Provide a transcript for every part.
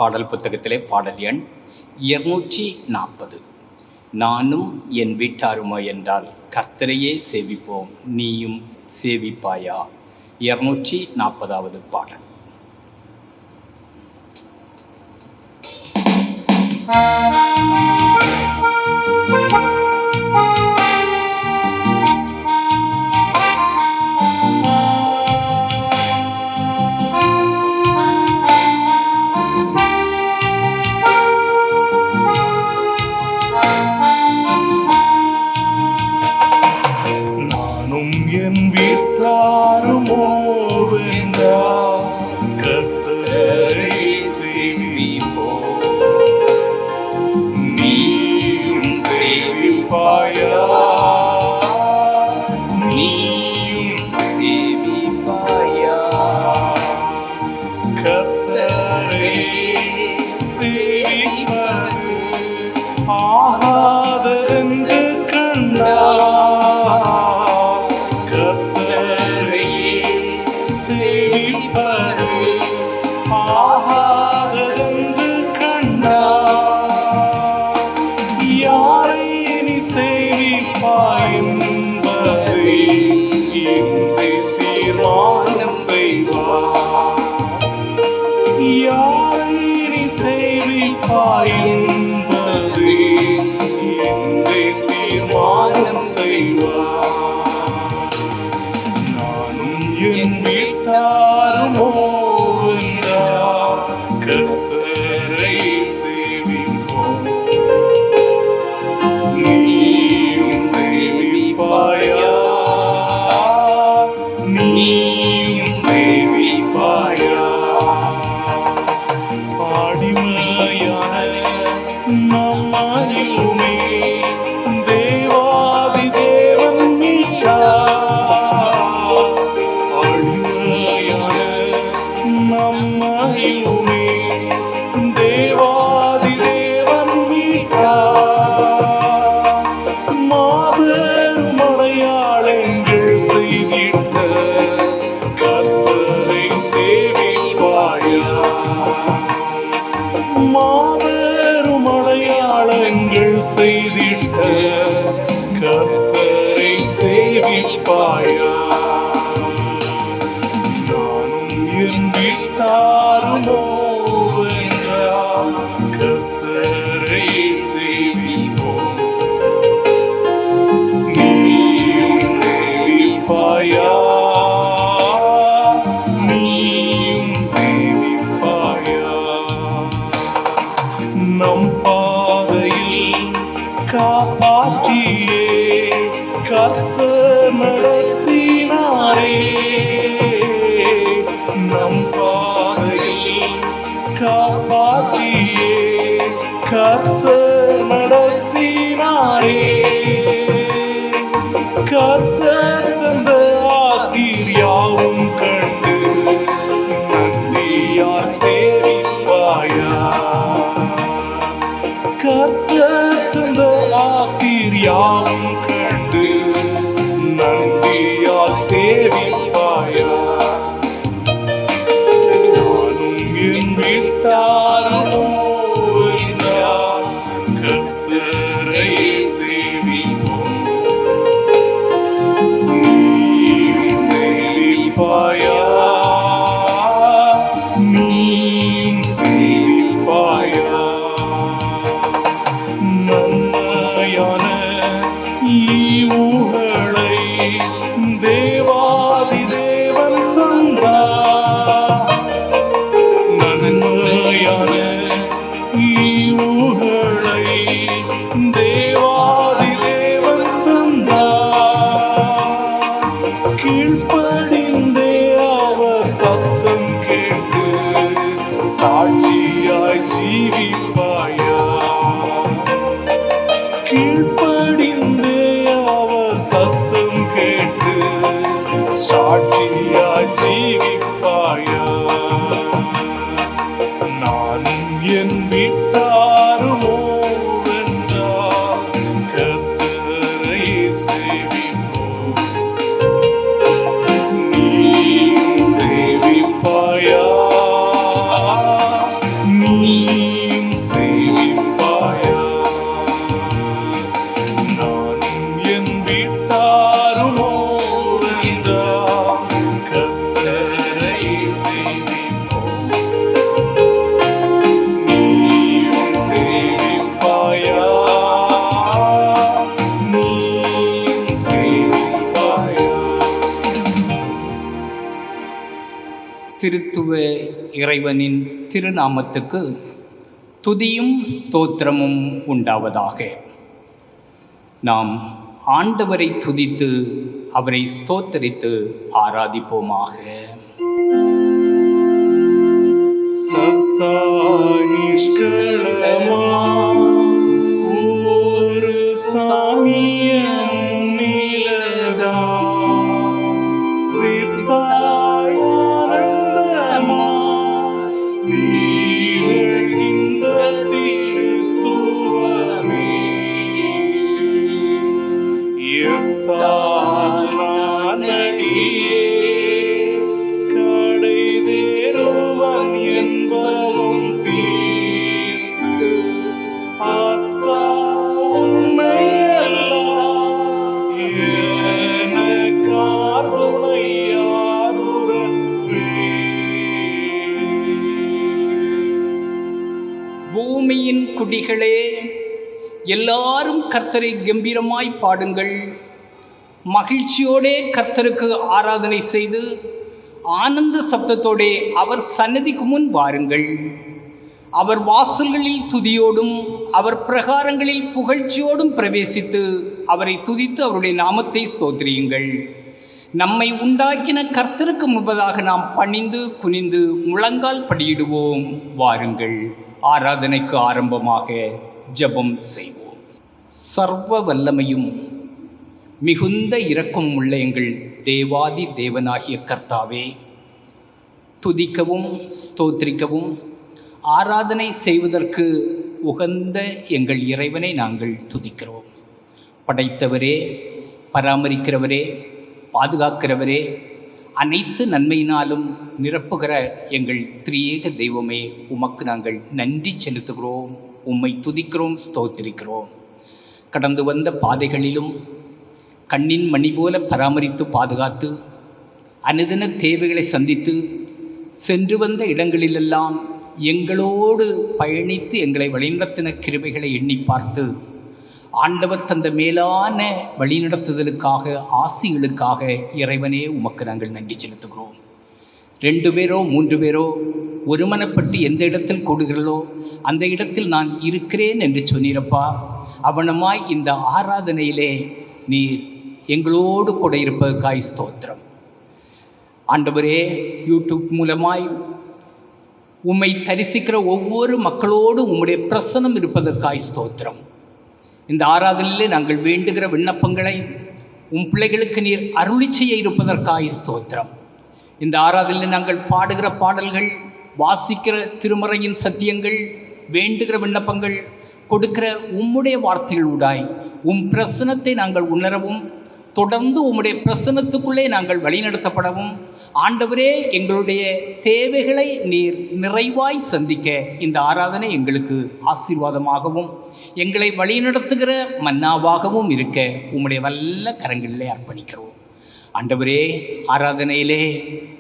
பாடல் புத்தகத்திலே பாடல் எண் 240. நானும் என் வீட்டாருமோ என்றால் கர்த்தரையே சேவிப்போம், நீயும் சேவிப்பாயா? 240வது பாடல். என் வீட்டாருமோ என்றால் கர்த்தரை சேவிப்போம், நீயும் சேவிப்பாயா? நீயும் சேவிப்பாயா? கர்த்தரை சேவிப்பது ஆகாதென்று கண்டார், சேவிப்பது ஆகாதென்று கண்டார். யாரை இனி சேவிப்பாய் என்பதை இன்று தீர்மானம் செய்வார். யாரை இனி சேவிப்பாய் என்பதை இன்று தீர்மானம் செய்வார். என் வீட்டாருமோ என்றால் கர்த்தரை சேவிப்போம், நீயும் சேவிப்பாயா? நீயும் சேவிப்பாயா? அடிமையான நம்மையுமே தேவாதி தேவன் மீட்டார். நம்மையுமே தேவாதி தேவன் மீட்டார். மாபெரும் அடையாளங்கள் செய்திட்ட கர்த்தரை சேவிப்பாயா? மாபெரும் அடையாளங்கள் செய்திட்ட கர்த்தரை சேவிப்பாயா? என் வீட்டாருமோ என்றால் கர்த்தரை சேவிப்போம், நீயும் சேவிப்பாயா? நீயும் சேவிப்பாயா? நம் பாதையில் காப்பாற்றியே கர்த்தர் நடத்தினாரே, நம் பாதையில் காப்பாற்றியே கர்த்தர் நடத்தினாரே. கர்த்தர் தந்த ஆசீர் யாவும் கண்டு நன்றியால் சேவிப்பாயா? கர்த்தர் தந்த ஆசீர் யாவும் கண்டு நன்றியால் சேவிப்பாயா? என் வீட்டாருமோ என்றால் கர்த்தரை சேவிப்போம், நீயும் சேவிப்பாயா? நீயும் சேவிப்பாயா? நன்மையான ஈவுகளை தேவாதி தேவன் தந்தார். நன்மையான ஈவுகளை தேவாதி தேவன் தந்தார். கீழ்ப்படிந்தே அவர் சத்தம் கேட்டு சாட்சியாய் ஜீவிப்பாயா? கீழ்ப்படிந்தே அவர் சத்தம் கேட்டு சாட்சியாய் ஜீவிப்பாயா? நானும் என் வீட்டாருமோ என்றால் கர்த்தரை சேவிப்போம், நீயும் சேவிப்பாயா? நீ திருத்துவ இறைவனின் திருநாமத்துக்கு துதியும் ஸ்தோத்திரமும் உண்டாவதாக. நாம் ஆண்டவரை துதித்து அவரை ஸ்தோத்தரித்து ஆராதிப்போமாக. ஒரு சாமியம் நிலதா சித்தாயானந்தமா நீழ்கின்ற திருத்துவமே எத்தானடியே கடை தேருவன் என்பவன் தீர்த்து ஆத்தா உன்னை பூமியின் குடிகளே, எல்லாரும் கர்த்தரை கம்பீரமாய் பாடுங்கள். மகிழ்ச்சியோடே கர்த்தருக்கு ஆராதனை செய்து ஆனந்த சப்தத்தோடே அவர் சன்னதிக்கு முன் வாருங்கள். அவர் வாசல்களில் துதியோடும் அவர் பிரகாரங்களில் புகழ்ச்சியோடும் பிரவேசித்து அவரை துதித்து அவருடைய நாமத்தை ஸ்தோத்திரியுங்கள். நம்மை உண்டாக்கின கர்த்தருக்கு முன்பதாக நாம் பணிந்து குனிந்து முழங்கால் படியிடுவோம். வாருங்கள், ஆராதனைக்கு ஆரம்பமாக ஜெபம் செய்வோம். சர்வ வல்லமையும் மிகுந்த இரக்கம் உள்ள எங்கள் தேவாதி தேவனாகிய கர்த்தாவே, துதிக்கவும் ஸ்தோத்திரிக்கவும் ஆராதனை செய்வதற்கு உகந்த எங்கள் இறைவனை நாங்கள் துதிக்கிறோம். படைத்தவரே, பராமரிக்கிறவரே, பாதுகாக்கிறவரே, அனைத்து நன்மையினாலும் நிரப்புகிற எங்கள் திரியேக தெய்வமே, உமக்கு நாங்கள் நன்றி செலுத்துகிறோம். உம்மை துதிக்கிறோம், ஸ்தோத்திரிக்கிறோம். கடந்து வந்த பாதைகளிலும் கண்ணின் மணி போல பராமரித்து பாதுகாத்து அனுதின தேவைகளை சந்தித்து சென்று வந்த இடங்களிலெல்லாம் எங்களோடு பயணித்து எங்களை வழிநடத்தின கிருபைகளை எண்ணி பார்த்து ஆண்டவர் தந்த மேலான வழிநடத்துதலுக்காக, ஆசிகளுக்காக இறைவனே உமக்கு நாங்கள் நன்றி செலுத்துகிறோம். 2 பேரோ 3 பேரோ ஒருமனப்பட்டு எந்த இடத்தில் கூடுகிறதோ அந்த இடத்தில் நான் இருக்கிறேன் என்று சொன்னீரப்பா. அவனமாய் இந்த ஆராதனையிலே நீர் எங்களோடு கூட இருப்பதற்காய் ஸ்தோத்திரம். ஆண்டவரே, யூடியூப் மூலமாய் உம்மை தரிசிக்கிற ஒவ்வொரு மக்களோடு உம்முடைய பிரசன்னம் இருப்பதற்காய் ஸ்தோத்திரம். இந்த ஆராதனையிலே நாங்கள் வேண்டுகிற விண்ணப்பங்களை உம் பிள்ளைகளுக்கு நீர் அருளி செய்ய இருப்பதற்காய் ஸ்தோத்திரம். இந்த ஆராதனையில் நாங்கள் பாடுகிற பாடல்கள், வாசிக்கிற திருமறையின் சத்தியங்கள், வேண்டுகிற விண்ணப்பங்கள், கொடுக்கிற உம்முடைய வார்த்தைகளூடாய் உம் பிரசனத்தை நாங்கள் உணரவும், தொடர்ந்து உம்முடைய பிரசனத்துக்குள்ளே நாங்கள் வழிநடத்தப்படவும், ஆண்டவரே எங்களுடைய தேவைகளை நீர் நிறைவாய் சந்திக்க இந்த ஆராதனை எங்களுக்கு ஆசீர்வாதமாகவும் எங்களை வழிநடத்துகிற மன்னாவாகவும் இருக்க உம்முடைய வல்ல கரங்களிலே அர்ப்பணிக்கிறோம். ஆண்டவரே, ஆராதனையிலே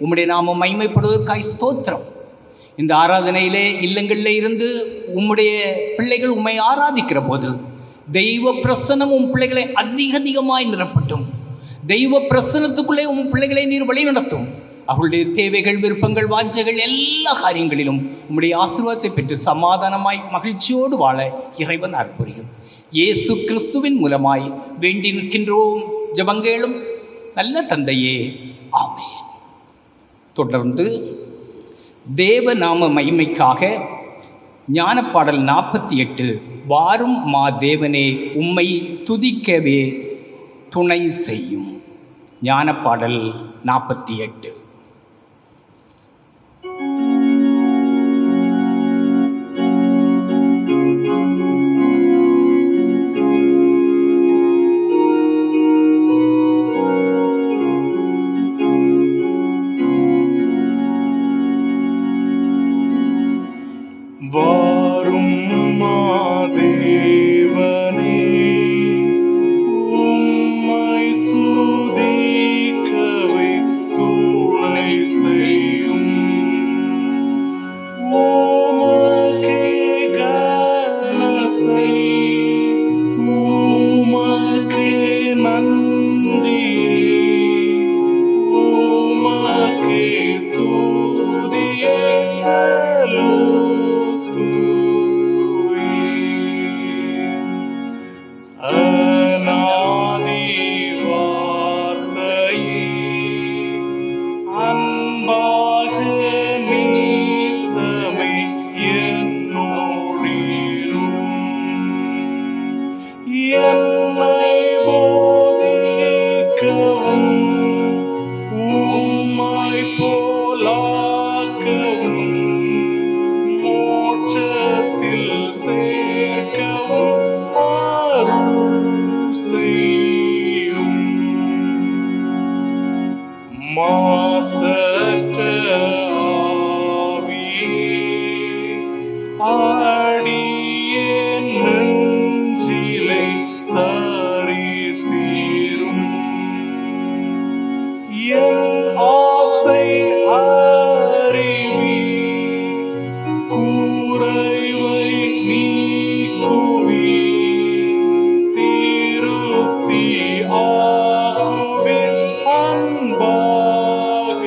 உம்முடைய நாமம் மகிமைப்படுவதற்காய் ஸ்தோத்திரம். இந்த ஆராதனையிலே இல்லங்களில் இருந்து உம்முடைய பிள்ளைகள் உம்மை ஆராதிக்கிற போது தெய்வ பிரசனம் உம் பிள்ளைகளை அதிகமாய் நிரப்பட்டும். தெய்வ பிரசனத்துக்குள்ளே உம் பிள்ளைகளை நீர் வழிநடத்தும். அவர்களுடைய தேவைகள், விருப்பங்கள், வாஞ்சைகள் எல்லா காரியங்களிலும் உம்முடைய ஆசீர்வாதத்தை பெற்று சமாதானமாய் மகிழ்ச்சியோடு வாழ இறைவன் அற்புரியும். இயேசு கிறிஸ்துவின் மூலமாய் வேண்டி நிற்கின்றோம். ஜெபங்களும் நல்ல தந்தையே, ஆமென். தொடர்ந்து தேவ நாம மகிமைக்காக ஞானப்பாடல் 48, வாரும் மா தேவனே உம்மை துதிக்கவே துணை செய்யும். ஞானப்பாடல் 48. வாரும் மாதேவனே உம்மை துதிக்கவே துணை மாசற்ற ஆவியே அடியேன் நெஞ்சிலே தரித்தீரும். என் ஆசை அறிவி கூரைவை நீக்குவி திருப்தி ஆகுவின் அன்பாக.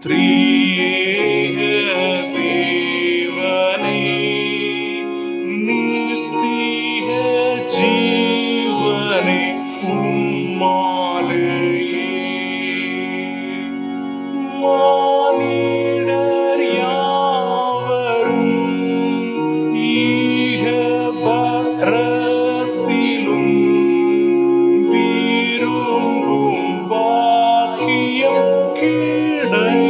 திரியேக தேவனே நித்திய ஜீவனே உம்மாலேயே மானிடர் யாவரும் ஈகபரத்திலும் விரும்பும் பாக்கியம் கிடைக்குமே.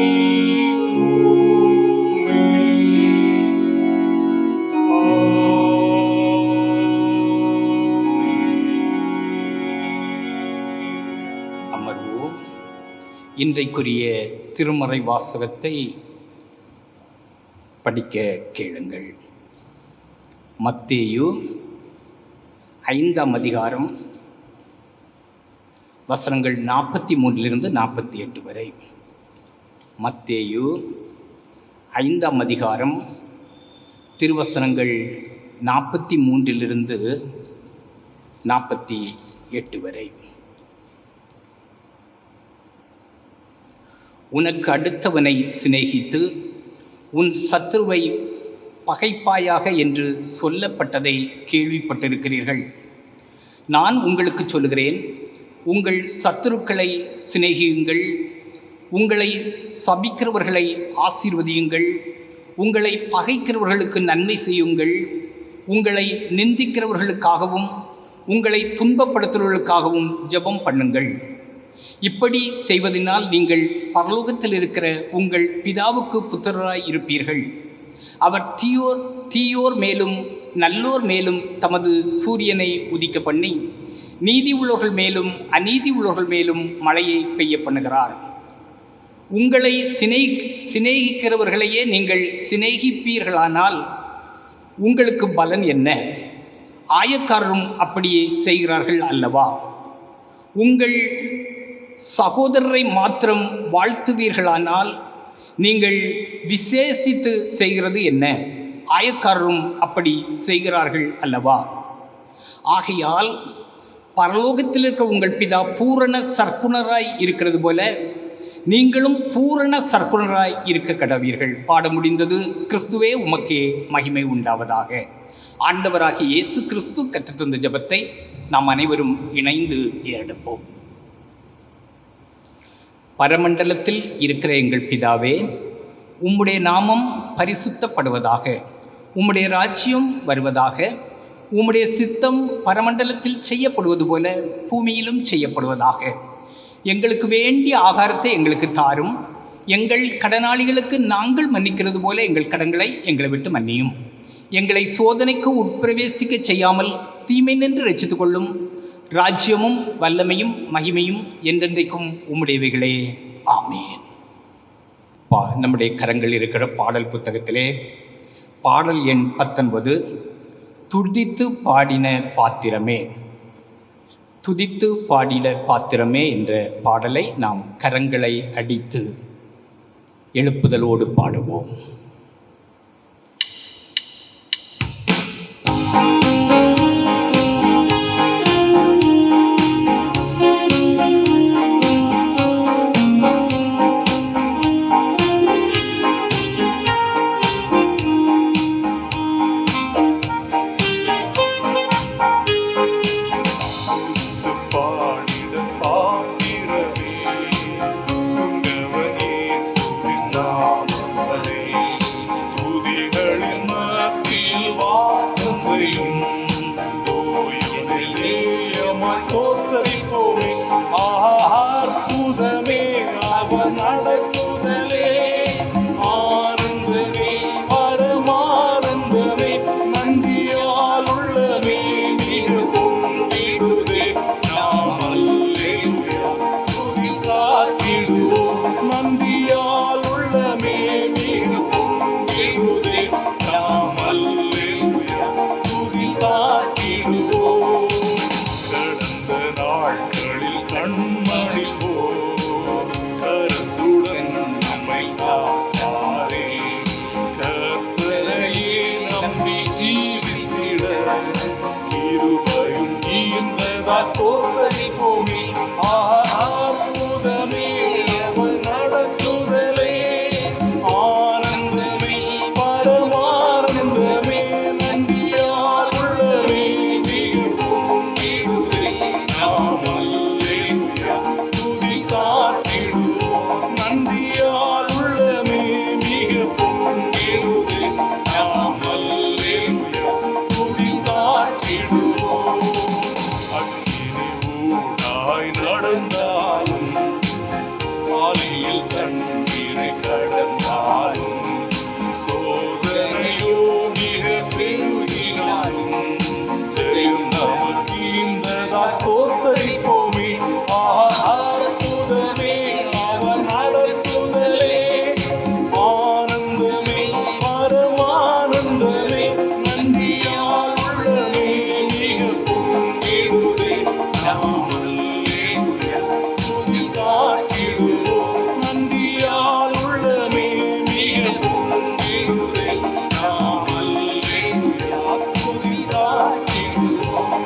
அமர்வோம். இன்றைக்குரிய திருமறை வாசகத்தை படிக்க கேளுங்கள். மத்தேயு 5ஆம் அதிகாரம் வசனங்கள் 43 48 வரை. மத்தேயு 5ஆம் அதிகாரம் திருவசனங்கள் 43 48 வரை. உனக்கு அடுத்தவனை சிநேகித்து உன் சத்துருவை பகைப்பாயாக என்று சொல்லப்பட்டதை கேள்விப்பட்டிருக்கிறீர்கள். நான் உங்களுக்கு சொல்லுகிறேன், உங்கள் சத்துருக்களை சிநேகியுங்கள், உங்களை சபிக்கிறவர்களை ஆசீர்வதியுங்கள், உங்களை பகைக்கிறவர்களுக்கு நன்மை செய்யுங்கள், உங்களை நிந்திக்கிறவர்களுக்காகவும் உங்களை துன்பப்படுத்துகிறவர்களுக்காகவும் ஜெபம் பண்ணுங்கள். இப்படி செய்வதனால் நீங்கள் பரலோகத்தில் இருக்கிற உங்கள் பிதாவுக்கு புத்திரராய் இருப்பீர்கள். அவர் தீயோர் மேலும் நல்லோர் மேலும் தமது சூரியனை உதிக்க பண்ணி நீதி உள்ளவர்கள் மேலும் அநீதி உள்ளவர்கள் மேலும் மழையை பெய்ய பண்ணுகிறார். உங்களை சிநேகிக்கிறவர்களையே நீங்கள் சிநேகிப்பீர்களானால் உங்களுக்கு பலன் என்ன? ஆயக்காரரும் அப்படியே செய்கிறார்கள் அல்லவா? உங்கள் சகோதரரை மாத்திரம் வாழ்த்துவீர்களானால் நீங்கள் விசேஷித்து செய்கிறது என்ன? ஆயக்காரரும் அப்படி செய்கிறார்கள் அல்லவா? ஆகையால் பரலோகத்தில் இருக்கிற உங்கள் பிதா பூரண சர்க்குணராய் இருக்கிறது போல நீங்களும் பூரண சர்க்குணராய் இருக்க கடவீர்கள். பாட முடிந்தது. கிறிஸ்துவே உமக்கே மகிமை உண்டாவதாக. ஆண்டவராகிய இயேசு கிறிஸ்து கற்றுத்தந்த ஜெபத்தை நாம் அனைவரும் இணைந்து ஏறெடுப்போம். பரமண்டலத்தில் இருக்கிற எங்கள் பிதாவே, உம்முடைய நாமம் பரிசுத்தப்படுவதாக, உம்முடைய ராஜ்யம் வருவதாக, உம்முடைய சித்தம் பரமண்டலத்தில் செய்யப்படுவது போல பூமியிலும் செய்யப்படுவதாக. எங்களுக்கு வேண்டிய ஆகாரத்தை எங்களுக்கு தாரும். எங்கள் கடனாளிகளுக்கு நாங்கள் மன்னிக்கிறது போல எங்கள் கடன்களை எங்களை விட்டு மன்னியும். எங்களை சோதனைக்கு உட்பிரவேசிக்க செய்யாமல் தீமை நின்று ரட்சித்துக் கொள்ளும். ராஜ்யமும் வல்லமையும் மகிமையும் என்றென்றைக்கும் உம்முடையவைகளே. ஆமேன். நம்முடைய கரங்கள் இருக்கிற பாடல் புத்தகத்திலே பாடல் எண் 19 துதித்து பாடின பாத்திரமே, துதித்து பாடின பாத்திரமே என்ற பாடலை நாம் கரங்களை அடித்து எழுப்புதலோடு பாடுவோம். நன்றியால் உள்ளமே மிகவும் நன்றிடுதே. தந்ததா ஸ்தோத்தரிப்போமே. அற்புதமே அவர் நடத்துதலே, ஆனந்தமே பரமானந்தமே, நன்றியால் உள்ளமே மிக பொங்கிடுதே. நாம் அல்லேலூயா துதி சாற்றிடுவோம். நன்றியால் உள்ளமே மிக பொங்கிடுதே. நாம் அல்லேலூயா துதி சாற்றிடுவோம். அக்கினி ஊடாய் நடந்தாலும், ஆலியில் தண்ணீரை கடந்தாலும், சோதனையோ மிக பெருகினாலும், ஜெயம் நமக்கு இந்ததா ஸ்தோத்தரிப்போமே. அற்புதமே அவர் நடத்துதலே, ஆனந்தமே பரமானந்தமே, நன்றியால் உள்ளமே மிக பொங்கிடுதே. நாம் அல்லேலூயா துதி சாற்றிடுவோம். நன்றியால் உள்ளமே மிக பொங்கிடுதே. நாம் அல்லேலூயா துதி சாற்றிடுவோம்.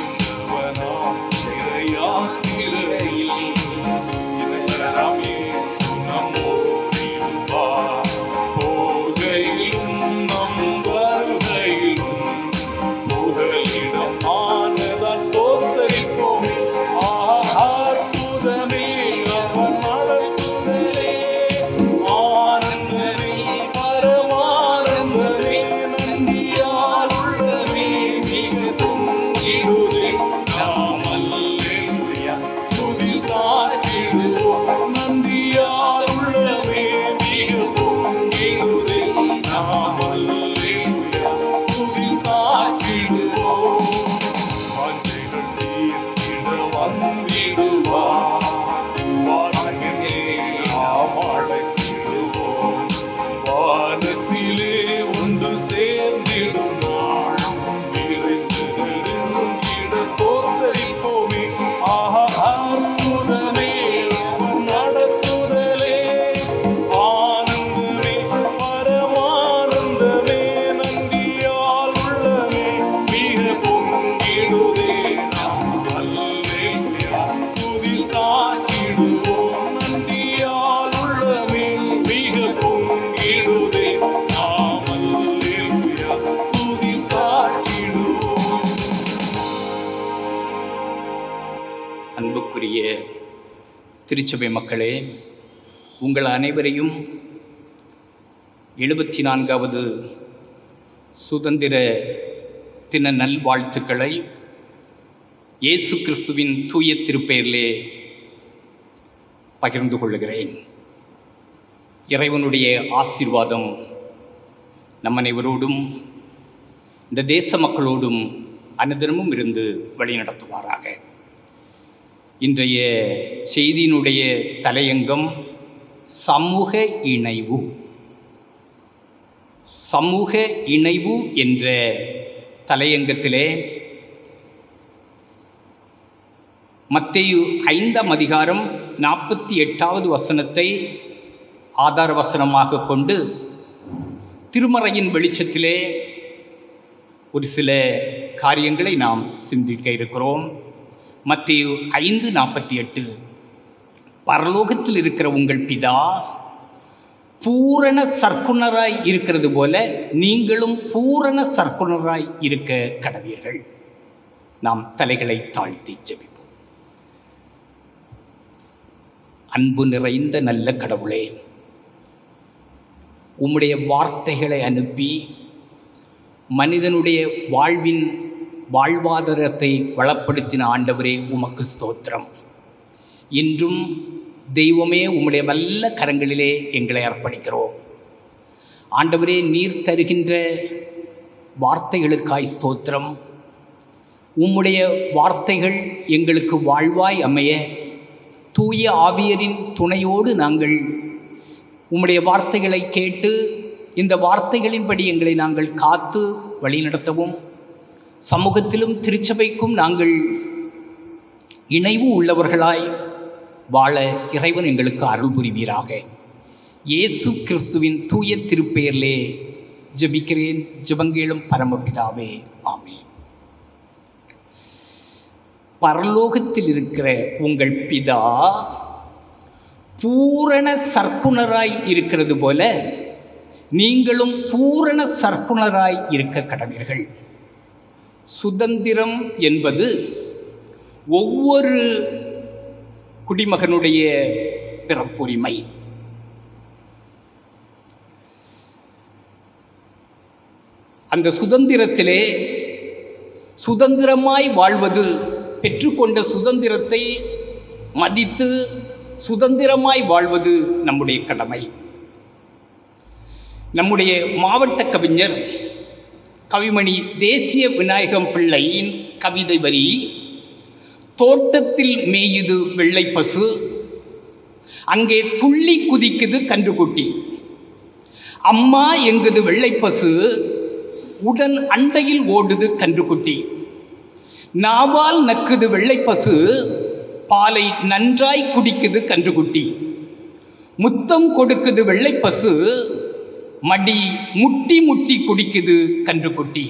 இந்தவனாம் இறையாத்திரையில் இறைவனாம் இயேசு நம்மோடிருப்பார். போகையிலும் நம் வருகையிலும் புகலிடம் ஆனதா ஸ்தோத்தரிப்போமே. அற்புதமே அவர் நடத்துதலே, ஆனந்தமே பரமானந்தமே, நன்றியால் உள்ளமே மிக பொங்கிடுதே. நாம் அல்லேலூயா துதி சாற்றிடுவோம். நன்றியால் உள்ளமே மிக பொங்கிடுதே. நாம் அல்லேலூயா துதி சாற்றிடுவோம். வாஞ்சைகள் தீர்த்திட வந்திடுவார். வானத்திலே நாம் அழைத்திடுவோம். வானத்திலே ஒன்று சேர்ந்திடும் நாள் விரைந்து நெருங்கிட ஸ்தோத்தரிப்போமே. அற்புதமே அவர் நடத்துதலே, ஆனந்தமே பரமானந்தமே, நன்றியால் உள்ளமே மிக பொங்கிடுதே. நாம் அல்லேலூயா துதி சாற்றிடுவோம். நன்றியால் உள்ளமே மிக பொங்கிடுதே. நாம் அல்லேலூயா துதி சாற்றிடுவோம். அன்புக்குரிய திருச்சபை மக்களே, உங்கள் அனைவரையும் 74வது சுதந்திர தின நல்வாழ்த்துக்களை இயேசு கிறிஸ்துவின் தூய திருப்பெயரிலே பகிர்ந்து கொள்கிறேன். இறைவனுடைய ஆசீர்வாதம் நம் அனைவரோடும் இந்த தேச மக்களோடும் அனுதினமும் இருந்து வழிநடத்துவாராக. இன்றைய செய்தியினுடைய தலையங்கம் சமூக இணைவு. சமூக இணைவு என்ற தலையங்கத்திலே மத்தேயு 5ஆம் அதிகாரம் 48வது வசனத்தை ஆதார வசனமாக கொண்டு திருமறையின் வெளிச்சத்திலே ஒரு சில காரியங்களை நாம் சிந்திக்க இருக்கிறோம். மத்தேயு 5:48, பரலோகத்தில் இருக்கிற உங்கள் பிதா பூரண சற்குணராய் இருக்கிறது போல நீங்களும் பூரண சற்குணராய் இருக்க கடவீர்கள். நாம் தலைகளை தாழ்த்தி ஜெபிப்போம். அன்பு நிறைந்த நல்ல கடவுளே, உம்முடைய வார்த்தைகளை அனுப்பி மனிதனுடைய வாழ்வாதாரத்தை வளப்படுத்தின ஆண்டவரே, உமக்கு ஸ்தோத்திரம். இன்றும் தெய்வமே, உம்முடைய வல்ல கரங்களிலே எங்களை அர்ப்பணிக்கிறோம். ஆண்டவரே, நீர் தருகின்ற வார்த்தைகளுக்காய் ஸ்தோத்திரம். உம்முடைய வார்த்தைகள் எங்களுக்கு வாழ்வாய் அமைய தூய ஆவியரின் துணையோடு நாங்கள் உம்முடைய வார்த்தைகளை கேட்டு இந்த வார்த்தைகளின்படி எங்களை நாங்கள் காத்து வழிநடத்தவும், சமூகத்திலும் திருச்சபைக்கும் நாங்கள் இணைவு உள்ளவர்களாய் வாழ இறைவன் எங்களுக்கு அருள் புரிவீராக. இயேசு கிறிஸ்துவின் தூய திருப்பெயரிலே ஜெபிக்கிறேன், ஜெபங்கேளும் பரமபிதாவே, ஆமென். பரலோகத்தில் இருக்கிற உங்கள் பிதா பூரண சர்க்குணராய் இருக்கிறது போல நீங்களும் பூரண சர்க்குணராய் இருக்க கடவீர்கள். சுதந்திரம் என்பது ஒவ்வொரு குடிமகனுடைய பிறப்புரிமை. அந்த சுதந்திரத்திலே சுதந்திரமாய் வாழ்வது, பெற்றுக்கொண்ட சுதந்திரத்தை மதித்து சுதந்திரமாய் வாழ்வது நம்முடைய கடமை. நம்முடைய மாவட்ட கவிஞர் கவிமணி தேசிய விநாயகம் பிள்ளையின் கவிதை வரி, தோட்டத்தில் மேயுது வெள்ளை பசு, அங்கே துள்ளி குதிக்குது கன்றுக்குட்டி, அம்மா எங்குது வெள்ளை பசு, உடன் அண்டையில் ஓடுது கன்றுக்குட்டி, நாவால் நக்குது வெள்ளை பசு, பாலை நன்றாய் குடிக்குது கன்றுக்குட்டி, முத்தம் கொடுக்குது வெள்ளை பசு, மடி முட்டி முட்டி குடிக்குது கன்றுக்குட்டி.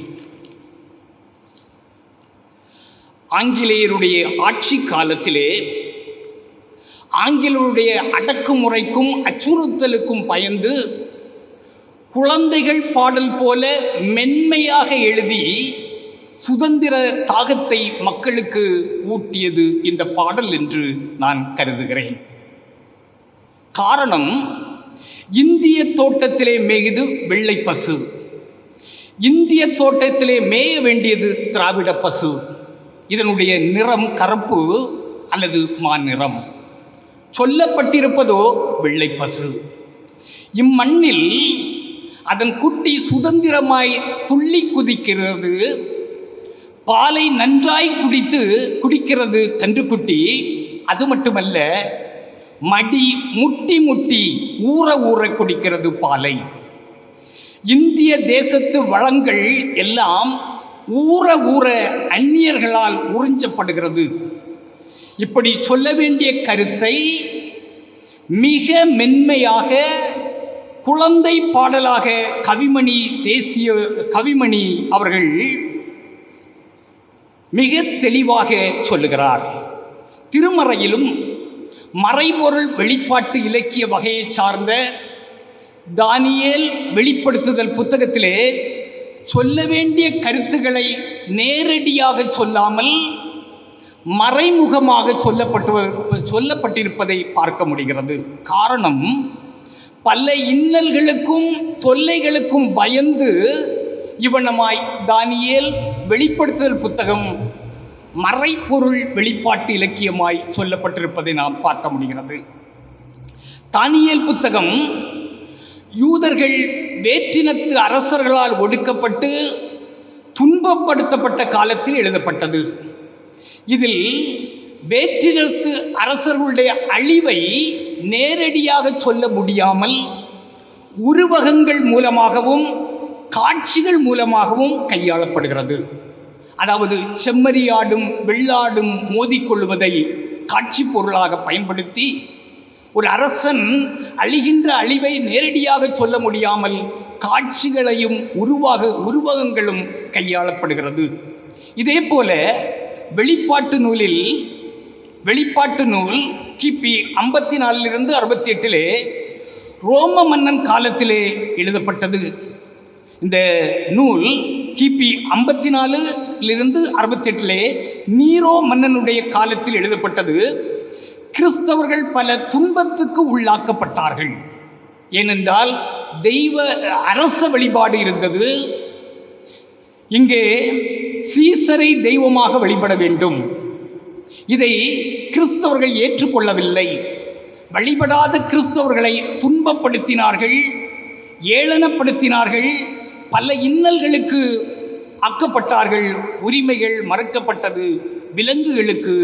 ஆங்கிலேயருடைய ஆட்சி காலத்திலே ஆங்கிலேயருடைய அடக்குமுறைக்கும் அச்சுறுத்தலுக்கும் பயந்து குழந்தைகள் பாடல் போல மென்மையாக எழுதி சுதந்திர தாகத்தை மக்களுக்கு ஊட்டியது இந்த பாடல் என்று நான் கருதுகிறேன். காரணம், இந்திய தோட்டத்திலே மேயுது வெள்ளை பசு, இந்திய தோட்டத்திலே மேய வேண்டியது திராவிட பசு. இதனுடைய நிறம் கருப்பு அல்லது மாநிறம், சொல்லப்பட்டிருப்பதோ வெள்ளை பசு. இம்மண்ணில் அதன் குட்டி சுதந்திரமாய் துள்ளி குதிக்கிறது, பாலை நன்றாய் குடிக்கிறது கன்றுக்குட்டி. அது மட்டுமல்ல, மடி முட்டி முட்டி ஊற ஊற குடிக்கிறது பாலை. இந்திய தேசத்து வளங்கள் எல்லாம் ஊற ஊற அந்நியர்களால் உறிஞ்சப்படுகிறது. இப்படி சொல்ல வேண்டிய கருத்தை மிக மென்மையாக குழந்தை பாடலாக கவிமணி அவர்கள் மிக தெளிவாக சொல்லுகிறார். திருமறையிலும் மறைபொருள் வெளிப்பாட்டு இலக்கிய வகையை சார்ந்த தானியேல் வெளிப்படுத்துதல் புத்தகத்திலே சொல்ல வேண்டிய கருத்துக்களை நேரடியாக சொல்லாமல் மறைமுகமாக சொல்லப்பட்டிருப்பதை பார்க்க முடிகிறது. காரணம், பல இன்னல்களுக்கும் தொல்லைகளுக்கும் பயந்து இவனமாய் தானியேல் வெளிப்படுத்துதல் புத்தகம் மறைபொருள் வெளிப்பாட்டு இலக்கியமாய் சொல்லப்பட்டிருப்பதை நாம் பார்க்க முடிகிறது. தானியேல் புத்தகம் யூதர்கள் வேற்றினத்து அரசர்களால் ஒடுக்கப்பட்டு துன்பப்படுத்தப்பட்ட காலத்தில் எழுதப்பட்டது. இதில் வேற்றினத்து அரசர்களுடைய அழிவை நேரடியாக சொல்ல முடியாமல் உருவகங்கள் மூலமாகவும் காட்சிகள் மூலமாகவும் கையாளப்படுகிறது. அதாவது செம்மறியாடும் வெள்ளாடும் மோதிக்கொள்வதை காட்சி பொருளாக பயன்படுத்தி ஒரு அரசன் அழிகின்ற அழிவை நேரடியாக சொல்ல முடியாமல் காட்சிகளையும் உருவகங்களும் கையாளப்படுகிறது. இதே போல வெளிப்பாட்டு நூல் கிபி 54 68 ரோம மன்னன் காலத்திலே எழுதப்பட்டது. இந்த நூல் கிபி 54 68 நீரோ மன்னனுடைய காலத்தில் எழுதப்பட்டது. கிறிஸ்தவர்கள் பல துன்பத்துக்கு உள்ளாக்கப்பட்டார்கள். ஏனென்றால் தெய்வ அரச வழிபாடு இருந்தது. இங்கே சீசரை தெய்வமாக வழிபட வேண்டும். இதை கிறிஸ்தவர்கள் ஏற்றுக்கொள்ளவில்லை. வழிபடாத கிறிஸ்தவர்களை துன்பப்படுத்தினார்கள், ஏளனப்படுத்தினார்கள், பல இன்னல்களுக்கு ஆக்கப்பட்டார்கள். உரிமைகள் மறுக்கப்பட்டது, விலங்குகளுக்கு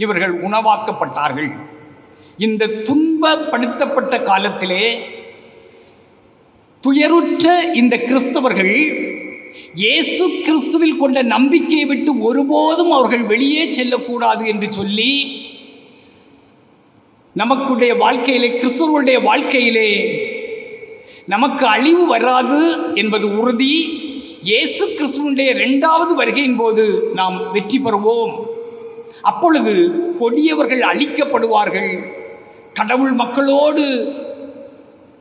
இவர்கள் உணவாக்கப்பட்டார்கள். இந்த துன்பப்படுத்தப்பட்ட காலத்திலே துயருற்ற இந்த கிறிஸ்தவர்கள் இயேசு கிறிஸ்துவில் கொண்ட நம்பிக்கையை விட்டு ஒருபோதும் அவர்கள் வெளியே செல்லக்கூடாது என்று சொல்லி நமக்குடைய வாழ்க்கையிலே, கிறிஸ்தவர்களுடைய வாழ்க்கையிலே நமக்கு அழிவு வராது என்பது உறுதி. இயேசு கிறிஸ்துவினுடைய 2வது வருகையின் போது நாம் வெற்றி பெறுவோம். அப்பொழுது கொடியவர்கள் அழிக்கப்படுவார்கள்,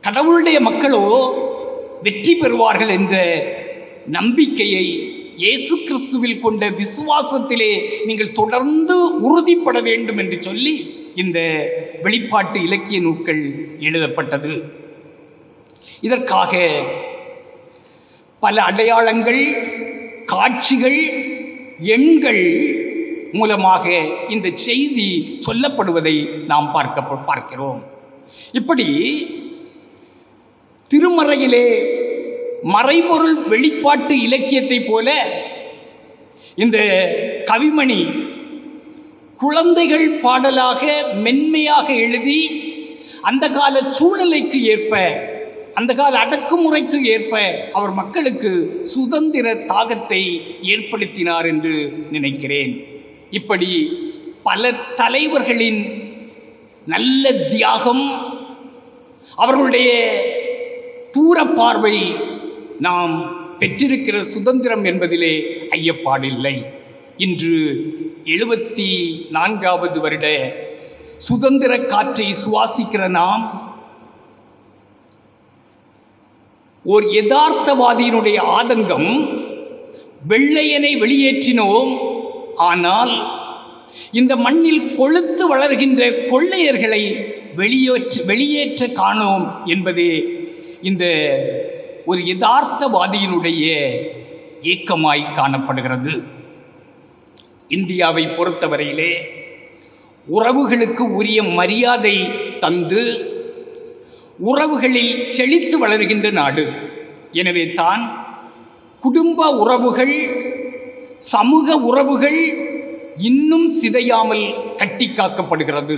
கடவுளுடைய மக்களோ வெற்றி பெறுவார்கள் என்ற நம்பிக்கையை இயேசு கிறிஸ்துவில் கொண்ட விசுவாசத்திலே நீங்கள் தொடர்ந்து உறுதிப்பட வேண்டும் என்று சொல்லி இந்த வெளிப்பாட்டு இலக்கிய நூல்கள் எழுதப்பட்டது. இதற்காக பல அடையாளங்கள், காட்சிகள், எண்கள் மூலமாக இந்த செய்தி சொல்லப்படுவதை நாம் பார்க்கிறோம். இப்படி திருமறையிலே மறைபொருள் வெளிப்பாட்டு இலக்கியத்தை போல இந்த கவிமணி குழந்தைகள் பாடலாக மென்மையாக எழுதி அந்த கால சூழ்நிலைக்கு ஏற்ப, அந்த கால அடக்குமுறைக்கு ஏற்ப அவர் மக்களுக்கு சுதந்திர தாகத்தை ஏற்படுத்தினார் என்று நினைக்கிறேன். இப்படி பல தலைவர்களின் நல்ல தியாகம், அவர்களுடைய தூர பார்வை நாம் பெற்றிருக்கிற சுதந்திரம் என்பதிலே ஐயப்பாடில்லை. இன்று 74வது வருட சுதந்திர காற்றை சுவாசிக்கிற நாம் ஓர் யதார்த்தவாதியினுடைய ஆதங்கம், வெள்ளையனை வெளியேற்றினோம், ஆனால் இந்த மண்ணில் கொழுத்து வளர்கின்ற கொள்ளையர்களை வெளியேற்ற காணோம் என்பதே இந்த ஒரு யதார்த்தவாதியினுடைய ஏக்கமாய் காணப்படுகிறது. இந்தியாவை பொறுத்தவரையிலே உறவுகளுக்கு உரிய மரியாதை தந்து உறவுகளில் செழித்து வளர்கின்ற நாடு. எனவே தான் குடும்ப உறவுகள், சமூக உறவுகள் இன்னும் சிதையாமல் கட்டி காக்கப்படுகிறது.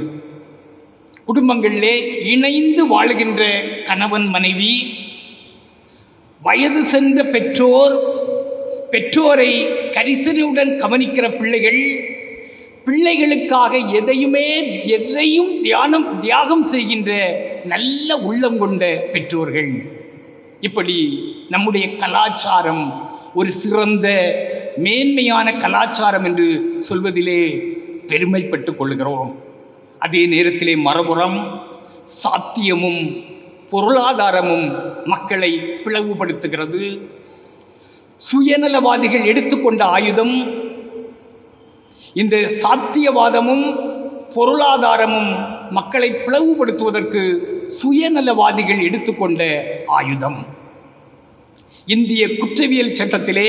குடும்பங்களிலே இணைந்து வாழுகின்ற கணவன் மனைவி, வயது சென்ற பெற்றோரை கரிசனையுடன் கவனிக்கிற பிள்ளைகள், பிள்ளைகளுக்காக எதையும் தியாகம் செய்கின்ற நல்ல உள்ளம் கொண்ட பெற்றோர்கள். இப்படி நம்முடைய கலாச்சாரம் ஒரு சிறந்த மேன்மையான கலாச்சாரம் என்று சொல்வதிலே பெருமைப்பட்டு கொள்கிறோம். அதே நேரத்திலே மறுபுறம் சாத்தியமும் பொருளாதாரமும் மக்களை பிளவுபடுத்துகிறது. சுயநலவாதிகள் எடுத்துக்கொண்ட ஆயுதம் இந்த சாத்தியவாதமும் பொருளாதாரமும் மக்களை பிளவுபடுத்துவதற்கு சுயநலவாதிகள் எடுத்துக்கொண்ட ஆயுதம். இந்திய குற்றவியல் சட்டத்திலே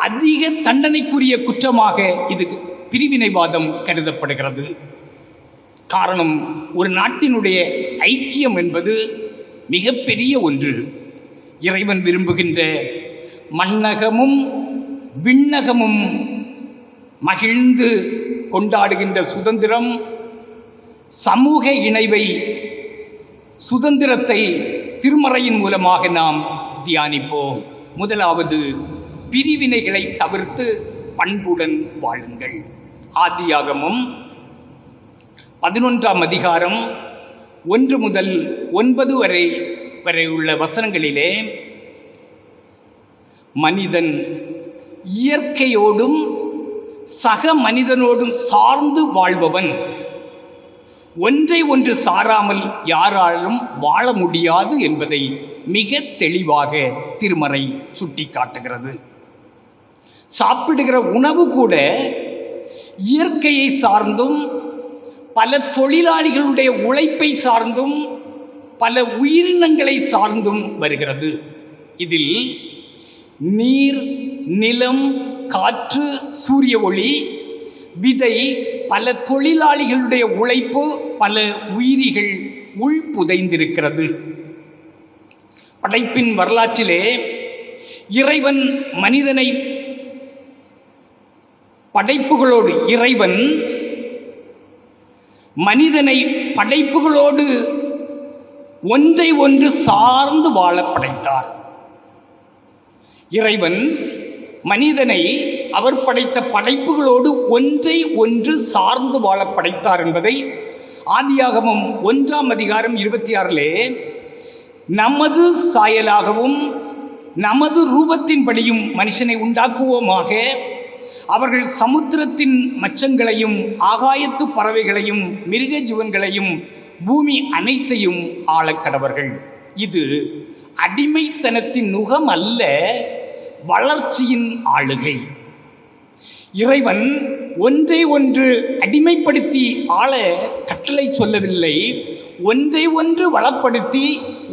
அதிக தண்டனைக்குரிய குற்றமாக இது பிரிவினைவாதம் கருதப்படுகிறது. காரணம், ஒரு நாட்டினுடைய ஐக்கியம் என்பது மிகப்பெரிய ஒன்று. இறைவன் விரும்புகின்ற மண்ணகமும் விண்ணகமும் மகிழ்ந்து கொண்டாடுகின்ற சுதந்திரம், சமூக இணைவை, சுதந்திரத்தை திருமறையின் மூலமாக நாம் தியானிப்போம். முதலாவது, பிரிவினைகளை தவிர்த்து பண்புடன் வாழுங்கள். ஆதியாகமம் 11ஆம் அதிகாரம் 1 முதல் 9 வரை உள்ள வசனங்களிலே மனிதன் இயற்கையோடும் சக மனிதனோடும் சார்ந்து வாழ்பவன், ஒன்றை ஒன்று சாராமல் யாராலும் வாழ முடியாது என்பதை மிக தெளிவாக திருமறை சுட்டிக்காட்டுகிறது. சாப்பிடுகிற உணவு கூட இயற்கையை சார்ந்தும், பல தொழிலாளிகளுடைய உழைப்பை சார்ந்தும், பல உயிரினங்களை சார்ந்தும் வருகிறது. இதில் நீர், நிலம், காற்று, சூரிய ஒளி, விதை, பல தொழிலாளிகளுடைய உழைப்பு, பல உயிரிகள் உள்புதைந்திருக்கிறது. படைப்பின் வரலாற்றிலே இறைவன் மனிதனை படைப்புகளோடு ஒன்றை ஒன்று சார்ந்து வாழ படைத்தார். இறைவன் மனிதனை அவர் படைத்த படைப்புகளோடு ஒன்றை ஒன்று சார்ந்து வாழ படைத்தார் என்பதை ஆதியாகமம் 1ஆம் அதிகாரம் 26 நமது சாயலாகவும் நமது ரூபத்தின்படியும் மனுஷனை உண்டாக்குவோமாக, அவர்கள் சமுத்திரத்தின் மச்சங்களையும் ஆகாயத்து பறவைகளையும் மிருக ஜீவன்களையும் பூமி அனைத்தையும் ஆளக்கடவர்கள். இது அடிமைத்தனத்தின் நுகம் அல்ல, வளர்ச்சியின் ஆளுகை. இறைவன் ஒன்றை ஒன்று அடிமைப்படுத்தி ஆள கட்டளை சொல்லவில்லை. ஒன்றை ஒன்று வளப்படுத்தி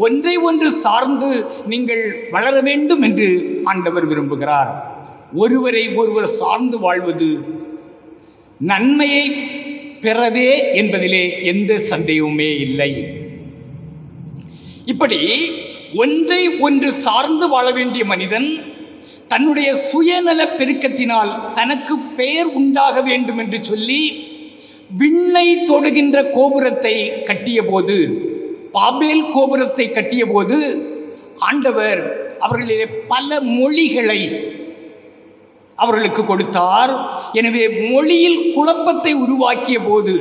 ஒன்றை ஒன்று சார்ந்து நீங்கள் வளர வேண்டும் என்று ஆண்டவர் விரும்புகிறார். ஒருவரை ஒருவர் சார்ந்து வாழ்வது நன்மையை பெறவே என்பதிலே எந்த சந்தேகமுமே இல்லை. இப்படி ஒன்றை ஒன்று சார்ந்து வாழ வேண்டிய மனிதன் தன்னுடைய சுயநல பெருக்கத்தினால் தனக்கு பெயர் உண்டாக வேண்டும் என்று சொல்லி விண்ணை தொடுகின்ற கோபுரத்தை கட்டிய போது, பாபேல் கோபுரத்தை கட்டிய போது, ஆண்டவர் அவர்களிலே பல மொழிகளை அவர்களுக்கு கொடுத்தார். எனவே மொழியில் குழப்பத்தை உருவாக்கிய போது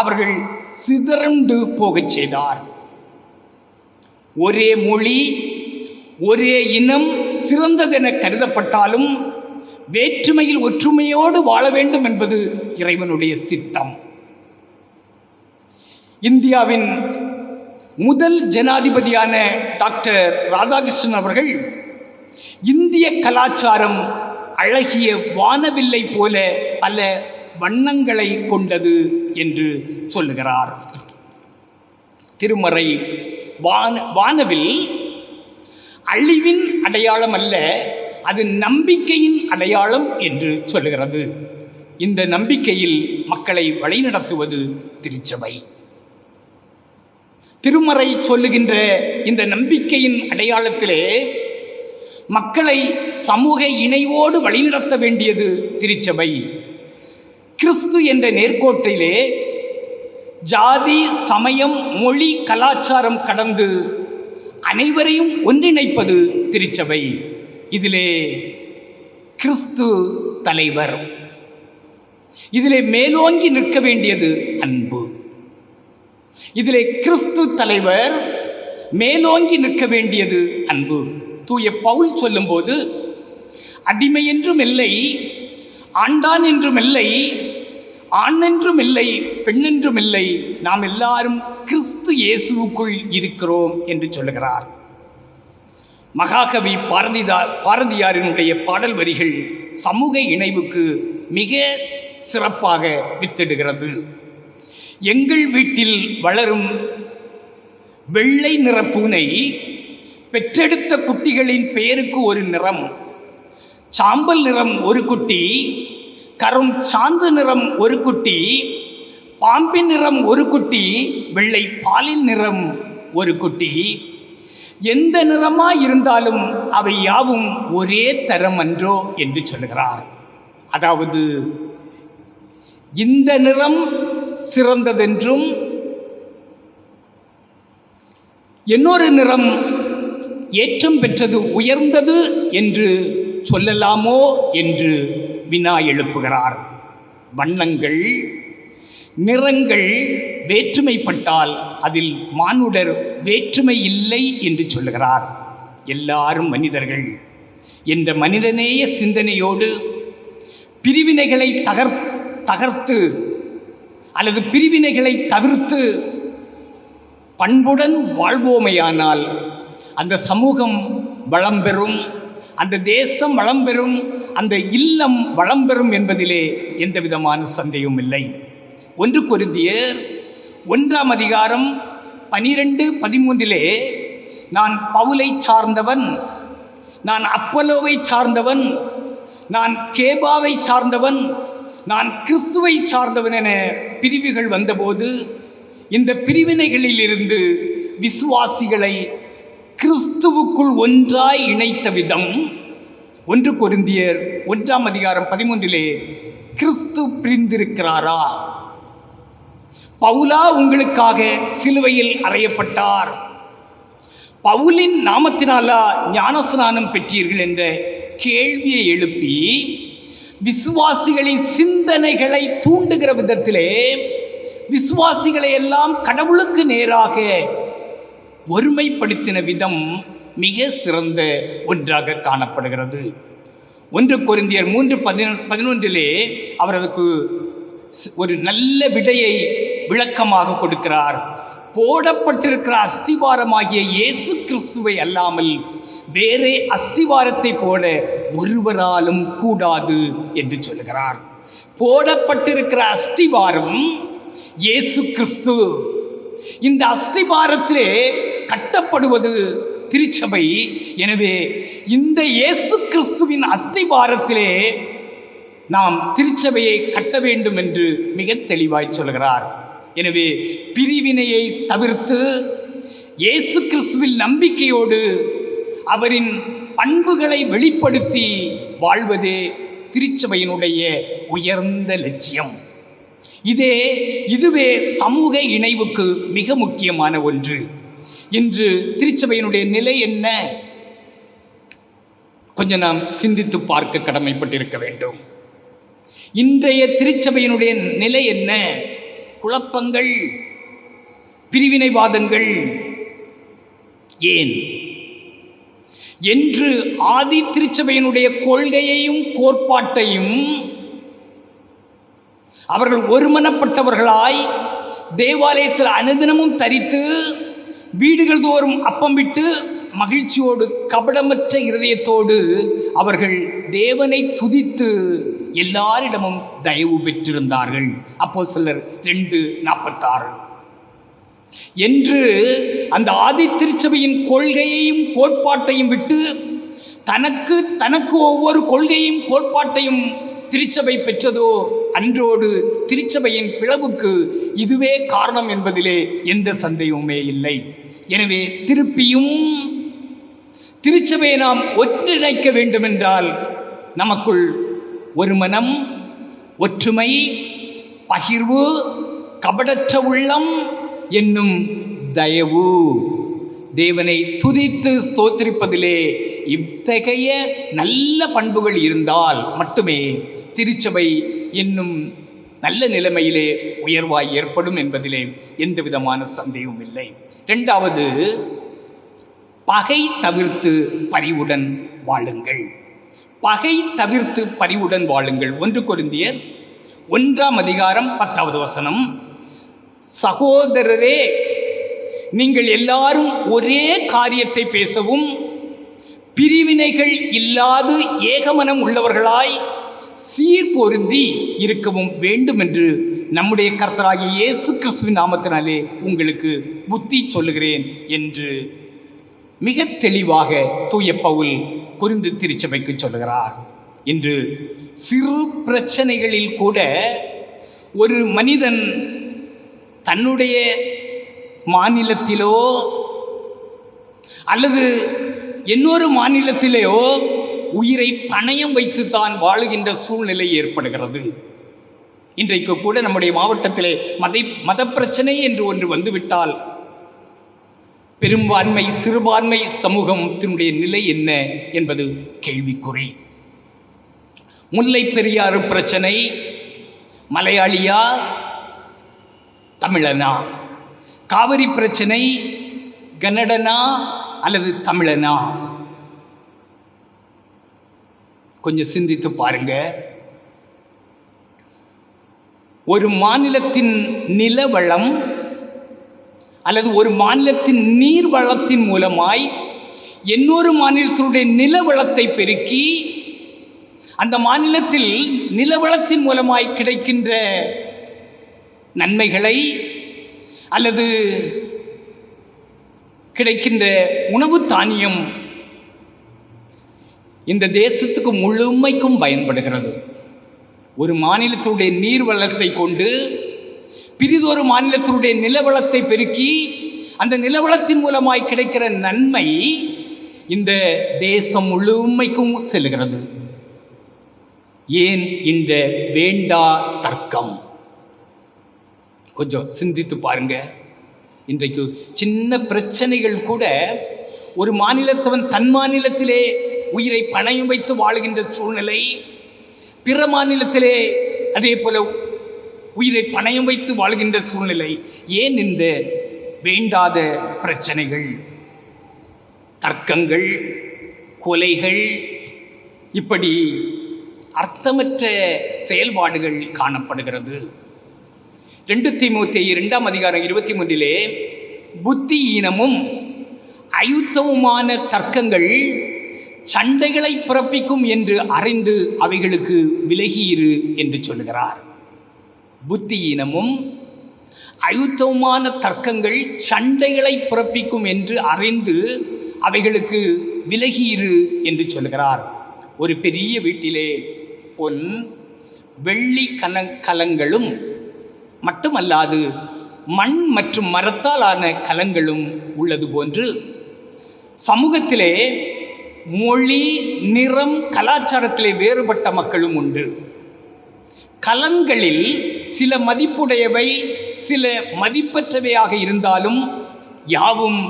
அவர்கள் சிதறண்டு போகச் செய்தார். ஒரே மொழி, ஒரே இனம் சிறந்ததென கருதப்பட்டாலும் வேற்றுமையில் ஒற்றுமையோடு வாழ வேண்டும் என்பது இறைவனுடைய சித்தம். இந்தியாவின் முதல் ஜனாதிபதியான டாக்டர் ராதாகிருஷ்ணன் அவர்கள் இந்திய கலாச்சாரம் அழகிய வானவில்லை போல பல வண்ணங்களை கொண்டது என்று சொல்லுகிறார். திருமறை வானவில் அழிவின் அடையாளம் அல்ல, அது நம்பிக்கையின் அடையாளம் என்று சொல்லுகிறது. இந்த நம்பிக்கையில் மக்களை வழிநடத்துவது திருச்சபை. திருமறை சொல்லுகின்ற இந்த நம்பிக்கையின் அடையாளத்திலே மக்களை சமூக இணைவோடு வழிநடத்த வேண்டியது திருச்சபை. கிறிஸ்து என்ற நேர்கோட்டிலே ஜாதி, சமயம், மொழி, கலாச்சாரம் கடந்து அனைவரையும் ஒன்றிணைப்பது திருச்சபை. இதிலே கிறிஸ்து தலைவர். இதிலே மேலோங்கி நிற்க வேண்டியது அன்பு. இதிலே கிறிஸ்து தலைவர், மேலோங்கி நிற்க வேண்டியது அன்பு. தூய பவுல் சொல்லும்போது, அடிமை என்றும் இல்லை, ஆண்டான் என்றும் இல்லை, ஆண் என்றும் இல்லை, பெண் என்றும் இல்லை, நாம் எல்லாரும் கிறிஸ்து இயேசுவுக்குள் இருக்கிறோம் என்று சொல்லுகிறார். மகாகவி பாரதியாரினுடைய பாடல் வரிகள் சமூக இணைவுக்கு மிக சிறப்பாக வித்திடுகிறது. எங்கள் வீட்டில் வளரும் வெள்ளை நிற பூனை பெற்றெடுத்த குட்டிகளின் பெயருக்கு ஒரு நிறம், சாம்பல் நிறம் ஒரு குட்டி, கரும் சாந்து நிறம் ஒரு குட்டி, பாம்பின் நிறம் ஒரு குட்டி, வெள்ளை பாலின் நிறம் ஒரு குட்டி. எந்த நிறமாய் இருந்தாலும் அவை யாவும் ஒரே தரம் அன்றோ என்று சொல்லுகிறார். அதாவது இந்த நிறம் சிறந்ததென்றும் இன்னொரு நிறம் ஏற்றம் பெற்றது, உயர்ந்தது என்று சொல்லலாமோ என்று வினா எழுப்புகிறார். வண்ணங்கள், நிறங்கள் வேற்றுமைப்பட்டால் அதில் மானுடர் வேற்றுமை இல்லை என்று சொல்லுகிறார். எல்லாரும் மனிதர்கள் என்ற மனிதநேய சிந்தனையோடு பிரிவினைகளை தகர்த்து அல்லது பிரிவினைகளை தவிர்த்து பண்புடன் வாழ்வோமையானால் அந்த சமூகம் வளம் பெறும், அந்த தேசம் வளம் பெறும், அந்த இல்லம் வளம் பெறும் என்பதிலே எந்த விதமான சந்தேகமும் இல்லை. 1 கொரிந்தியர் 1ஆம் அதிகாரம் 12-13 நான் பவுலை சார்ந்தவன், நான் அப்பல்லோவை சார்ந்தவன், நான் கேபாவை சார்ந்தவன், நான் கிறிஸ்துவை சார்ந்தவன் என பிரிவுகள் வந்தபோது இந்த பிரிவினைகளிலிருந்து விசுவாசிகளை கிறிஸ்துவுக்குள் ஒன்றாய் இணைத்த விதம் 1 கொரிந்தியர் 1ஆம் அதிகாரம் 13 கிறிஸ்து பிரிந்திருக்கிறாரா? பவுலா உங்களுக்காக சிலுவையில் அறையப்பட்டார், பவுலின் நாமத்தினாலா ஞானஸ்நானம் பெற்றீர்கள் என்ற கேள்வியை எழுப்பி விசுவாசிகளின் சிந்தனைகளை தூண்டுகிற விதத்திலே விசுவாசிகளை எல்லாம் கடவுளுக்கு நேராக ஒருமைப்படுத்தின விதம் மிக சிறந்த ஒன்றாக காணப்படுகிறது. 1 கொரிந்தியர் 3:11 அவர் அதுக்கு ஒரு நல்ல விடையை விளக்கமாக கொடுக்கிறார். போடப்பட்டிருக்கிற அஸ்திவாரமாகிய இயேசு கிறிஸ்துவை அல்லாமல் வேறே அஸ்திவாரத்தை போட ஒருவராலும் கூடாது என்று சொல்கிறார். போடப்பட்டிருக்கிற அஸ்திவாரம் இயேசு கிறிஸ்து. இந்த அஸ்திவாரத்திலே கட்டப்படுவது திருச்சபை. எனவே இந்த இயேசு கிறிஸ்துவின் அஸ்திவாரத்திலே நாம் திருச்சபையை கட்ட வேண்டும் என்று மிக தெளிவாய் சொல்கிறார். எனவே பிரிவினையை தவிர்த்து இயேசு கிறிஸ்துவில் நம்பிக்கையோடு அவரின் பண்புகளை வெளிப்படுத்தி வாழ்வதே திருச்சபையினுடைய உயர்ந்த லட்சியம். இதுவே சமூக இணைவுக்கு மிக முக்கியமான ஒன்று. இன்று திருச்சபையினுடைய நிலை என்ன? கொஞ்சம் நாம் சிந்தித்து பார்க்க கடமைப்பட்டிருக்க வேண்டும். இன்றைய திருச்சபையினுடைய நிலை என்ன? குழப்பங்கள், பிரிவினைவாதங்கள். ஏன் என்று ஆதி திருச்சபையினுடைய கொள்கையையும் கோட்பாட்டையும் அவர்கள் ஒருமனப்பட்டவர்களாய் தேவாலயத்தில் அனுதினமும் தரித்து வீடுகள் தோறும் அப்பம் விட்டு மகிழ்ச்சியோடு கபடமற்ற இருதயத்தோடு அவர்கள் தேவனை துதித்து எல்லாரிடமும் தயவு பெற்றிருந்தார்கள். அப்போஸ்தலர் 2:46 என்று அந்த ஆதி திருச்சபையின் கொள்கையையும் கோட்பாட்டையும் விட்டு தனக்கு ஒவ்வொரு கொள்கையும் கோட்பாட்டையும் திருச்சபை பெற்றதோ அன்றோடு திருச்சபையின் பிளவுக்கு இதுவே காரணம் என்பதிலே எந்த சந்தேகமுமே இல்லை. எனவே திருப்பியும் திருச்சபையை நாம் ஒன்றிணைக்க வேண்டுமென்றால் நமக்குள் ஒரு மனம், ஒற்றுமை, பகிர்வு, கபடற்ற உள்ளம் என்னும் தயவு, தேவனை துதித்து ஸ்தோத்திரிப்பதிலே இத்தகைய நல்ல பண்புகள் இருந்தால் மட்டுமே திருச்சபை என்னும் நல்ல நிலைமையிலே உயர்வாய் ஏற்படும் என்பதிலே எந்த விதமான சந்தேகமும் இல்லை. 2வது, பகை தவிர்த்து பரிவுடன் வாழுங்கள். பகை தவிர்த்து பரிவுடன் வாழுங்கள். 1 கொரிந்தியர் 1:10 சகோதரரே, நீங்கள் எல்லாரும் ஒரே காரியத்தை பேசவும் பிரிவினைகள் இல்லாது ஏகமனம் உள்ளவர்களாய் சீர்பொருந்தி இருக்கவும் வேண்டும் என்று நம்முடைய கர்த்தராகிய இயேசு கிறிஸ்துவின் நாமத்தினாலே உங்களுக்கு புத்தி சொல்லுகிறேன் என்று மிக தெளிவாக தூய பவுல் கொரிந்து திருச்சபைக்கு சொல்லுகிறார். இன்று சிறு பிரச்சனைகளில் கூட ஒரு மனிதன் தன்னுடைய மாநிலத்திலோ அல்லது இன்னொரு மாநிலத்திலேயோ உயிரை பணயம் வைத்து தான் வாழுகின்ற சூழ்நிலை ஏற்படுகிறது. இன்றைக்கு கூட நம்முடைய மாவட்டத்திலே மத பிரச்சனை என்று ஒன்று வந்துவிட்டால் பெரும்பான்மை சிறுபான்மை சமூகத்தினுடைய நிலை என்ன என்பது கேள்விக்குறி. முல்லை பெரியாறு பிரச்சனை மலையாளியா தமிழனா? காவிரி பிரச்சனை கன்னடனா அல்லது தமிழனா? கொஞ்சம் சிந்தித்து பாருங்க. ஒரு மாநிலத்தின் நிலவளம் அல்லது ஒரு மாநிலத்தின் நீர் வளத்தின் மூலமாய் இன்னொரு மாநிலத்தினுடைய நிலவளத்தை பெருக்கி அந்த மாநிலத்தில் நிலவளத்தின் மூலமாய் கிடைக்கின்ற நன்மைகளை அல்லது கிடைக்கின்ற உணவு தானியம் இந்த தேசத்துக்கு முழுமைக்கும் பயன்படுகிறது. ஒரு மாநிலத்தினுடைய நீர் வளத்தை கொண்டு பிரிதொரு மாநிலத்தினுடைய நிலவளத்தை பெருக்கி அந்த நிலவளத்தின் மூலமாய் கிடைக்கிற நன்மை இந்த தேசம் முழுமைக்கும் செல்கிறது. ஏன் இந்த வேண்டா தர்க்கம்? கொஞ்சம் சிந்தித்து பாருங்க. இன்றைக்கு சின்ன பிரச்சனைகள் கூட ஒரு மாநிலத்தவன் தன் மாநிலத்திலே உயிரை பணயம் வைத்து வாழுகின்ற சூழ்நிலை, பிற மாநிலத்திலே அதே போல உயிரை பணயம் வைத்து வாழ்கின்ற சூழ்நிலை. ஏன் இந்த வேண்டாத பிரச்சனைகள், தர்க்கங்கள், கொலைகள், இப்படி அர்த்தமற்ற செயல்பாடுகள் காணப்படுகிறது. 2 தீமோத்தேயு 2ஆம் அதிகாரம் 23 புத்தியீனமும் அயுத்தமுமான தர்க்கங்கள் சண்டைகளை பிறப்பிக்கும் என்று அறிந்து அவைகளுக்கு விலகியிரு என்று சொல்லுகிறார். புத்தியீனமும் அயுத்தமான தர்க்கங்கள் சண்டைகளை பிறப்பிக்கும் என்று அறிந்து அவைகளுக்கு விலகியிரு என்று சொல்லுகிறார். ஒரு பெரிய வீட்டிலே பொன் வெள்ளி கலங்களும் மட்டுமல்லாது மண் மற்றும் மரத்தால் ஆன கலங்களும் உள்ளது போன்று சமூகத்திலே மொழி, நிறம், கலாச்சாரத்திலே வேறுபட்ட மக்களும் உண்டு. கலங்களில் சில மதிப்புடையவை, சில மதிப்பற்றவையாக இருந்தாலும் யாவும்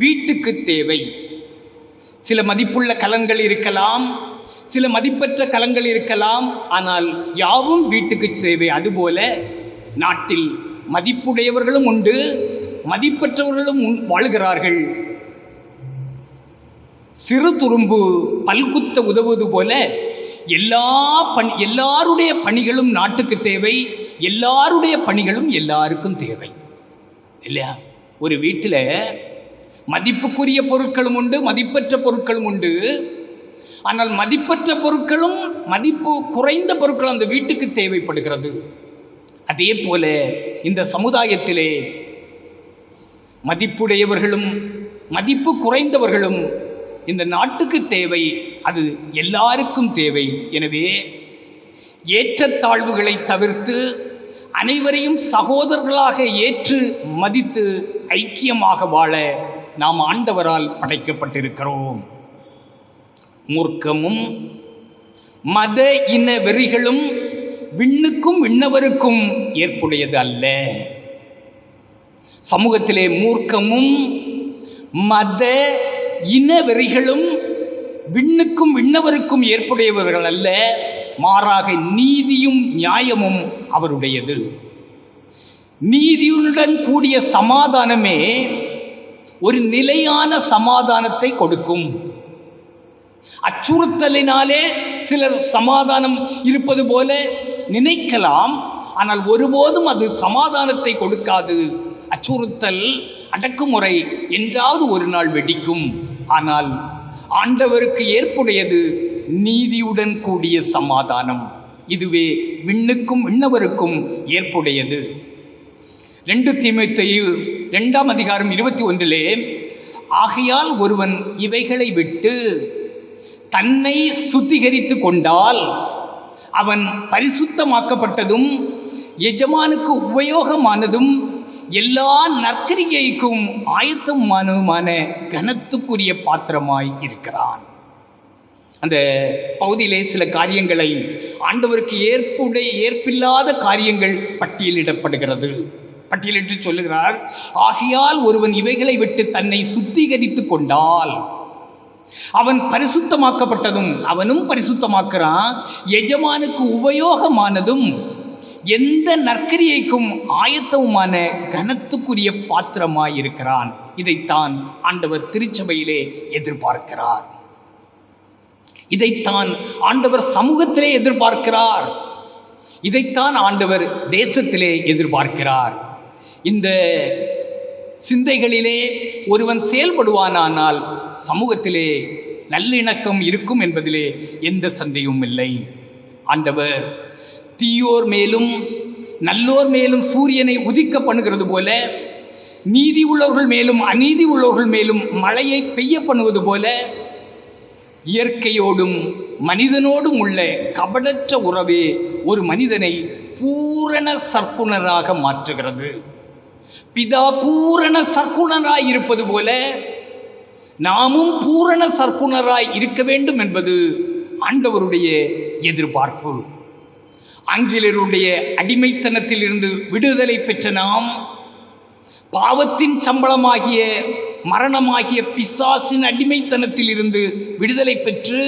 வீட்டுக்கு தேவை. சில மதிப்புள்ள கலங்கள் இருக்கலாம், சில மதிப்பற்ற கலங்கள் இருக்கலாம், ஆனால் யாவும் வீட்டுக்கு தேவை. அதுபோல நாட்டில் மதிப்புடையவர்களும் உண்டு, மதிப்பற்றவர்களும் வாழ்கிறார்கள். சிறு துரும்பு பல்குத்த உதவுவது போல எல்லாருடைய பணிகளும் நாட்டுக்கு தேவை, எல்லாருடைய பணிகளும் எல்லாருக்கும் தேவை இல்லையா? ஒரு வீட்டில் மதிப்புக்குரிய பொருட்களும் உண்டு, மதிப்பற்ற பொருட்களும் உண்டு. ஆனால் மதிப்பற்ற பொருட்களும் மதிப்பு குறைந்த பொருட்களும் அந்த வீட்டுக்கு தேவைப்படுகிறது. அதே போல இந்த சமுதாயத்திலே மதிப்புடையவர்களும் மதிப்பு குறைந்தவர்களும் இந்த நாட்டுக்கு தேவை, அது எல்லாருக்கும் தேவை. எனவே ஏற்றத்தாழ்வுகளை தவிர்த்து அனைவரையும் சகோதரர்களாக ஏற்று மதித்து ஐக்கியமாக வாழ நாம் ஆண்டவரால் படைக்கப்பட்டிருக்கிறோம். மூர்க்கமும் மத இன வெறிகளும் விண்ணுக்கும் விண்ணவருக்கும் ஏற்புடையது அல்ல. சமூகத்திலே மூர்க்கமும் மத இன வெறிகளும் விண்ணுக்கும் விண்ணவருக்கும் ஏற்புடையவர்கள் அல்ல, மாறாக நீதியும் நியாயமும் அவருடையது. நீதியுடன் கூடிய சமாதானமே ஒரு நிலையான சமாதானத்தை கொடுக்கும். அச்சுறுத்தலினாலே சிலர் சமாதானம் இருப்பது போல நினைக்கலாம், ஆனால் ஒருபோதும் அது சமாதானத்தை கொடுக்காது. அச்சுறுத்தல், அடக்குமுறை என்றாவது ஒரு நாள் வெடிக்கும். ஆனால் ஆண்டவருக்கு ஏற்புடையது நீதியுடன் கூடிய சமாதானம். இதுவே விண்ணுக்கும் விண்ணவருக்கும் ஏற்புடையது. 2 தீமோத்தேயு 2ஆம் அதிகாரம் 21 ஆகையால் ஒருவன் இவைகளை விட்டு தன்னை சுத்திகரித்து கொண்டால் அவன் பரிசுத்தமாக்கப்பட்டதும் எஜமானுக்கு உபயோகமானதும் எல்லா நற்கிரிகைக்கும் ஆயத்தமானதுமான கனத்துக்குரிய பாத்திரமாய் இருக்கிறான். அந்த பகுதியிலே சில காரியங்களை ஆண்டவருக்கு ஏற்பில்லாத காரியங்கள் பட்டியலிடப்படுகிறது. பட்டியலிட்டு சொல்லுகிறார், ஆகையால் ஒருவன் இவைகளை விட்டு தன்னை சுத்திகரித்து கொண்டால் அவன் பரிசுத்தமாக்கப்பட்டதும், அவனும் பரிசுத்தமாக்குறான், எஜமானுக்கு உபயோகமானதும் எந்த நற்கிரியைக்கும் ஆயத்தமுமான கனத்துக்குரிய பாத்திரமாய் இருக்கிறான். இதைத்தான் ஆண்டவர் திருச்சபையிலே எதிர்பார்க்கிறார். இதைத்தான் ஆண்டவர் சமூகத்திலே எதிர்பார்க்கிறார். இதைத்தான் ஆண்டவர் தேசத்திலே எதிர்பார்க்கிறார். இந்த சிந்தைகளிலே ஒருவன் செயல்படுவானானால் சமூகத்திலே நல்லிணக்கம் இருக்கும் என்பதிலே எந்த சந்தேகமும் இல்லை. ஆண்டவர் தீயோர் மேலும் நல்லோர் மேலும் சூரியனை உதிக்க பண்ணுகிறது போல, நீதி உள்ளவர்கள் மேலும் அநீதி உள்ளவர்கள் மேலும் மழையை பெய்ய பண்ணுவது போல, இயற்கையோடும் மனிதனோடும் உள்ள கபடற்ற உறவே ஒரு மனிதனை பூரண சற்குணராக மாற்றுகிறது. பிதா பூரண சற்குணராய் இருப்பது போல நாமும் பூரண சற்குணராய் இருக்க வேண்டும் என்பது ஆண்டவருடைய எதிர்பார்ப்பு. ஆங்கிலேயருடைய அடிமைத்தனத்தில் இருந்து விடுதலை பெற்ற நாம் பாவத்தின் சம்பளமாகிய மரணமாகிய பிசாசின் அடிமைத்தனத்தில் இருந்து விடுதலை பெற்று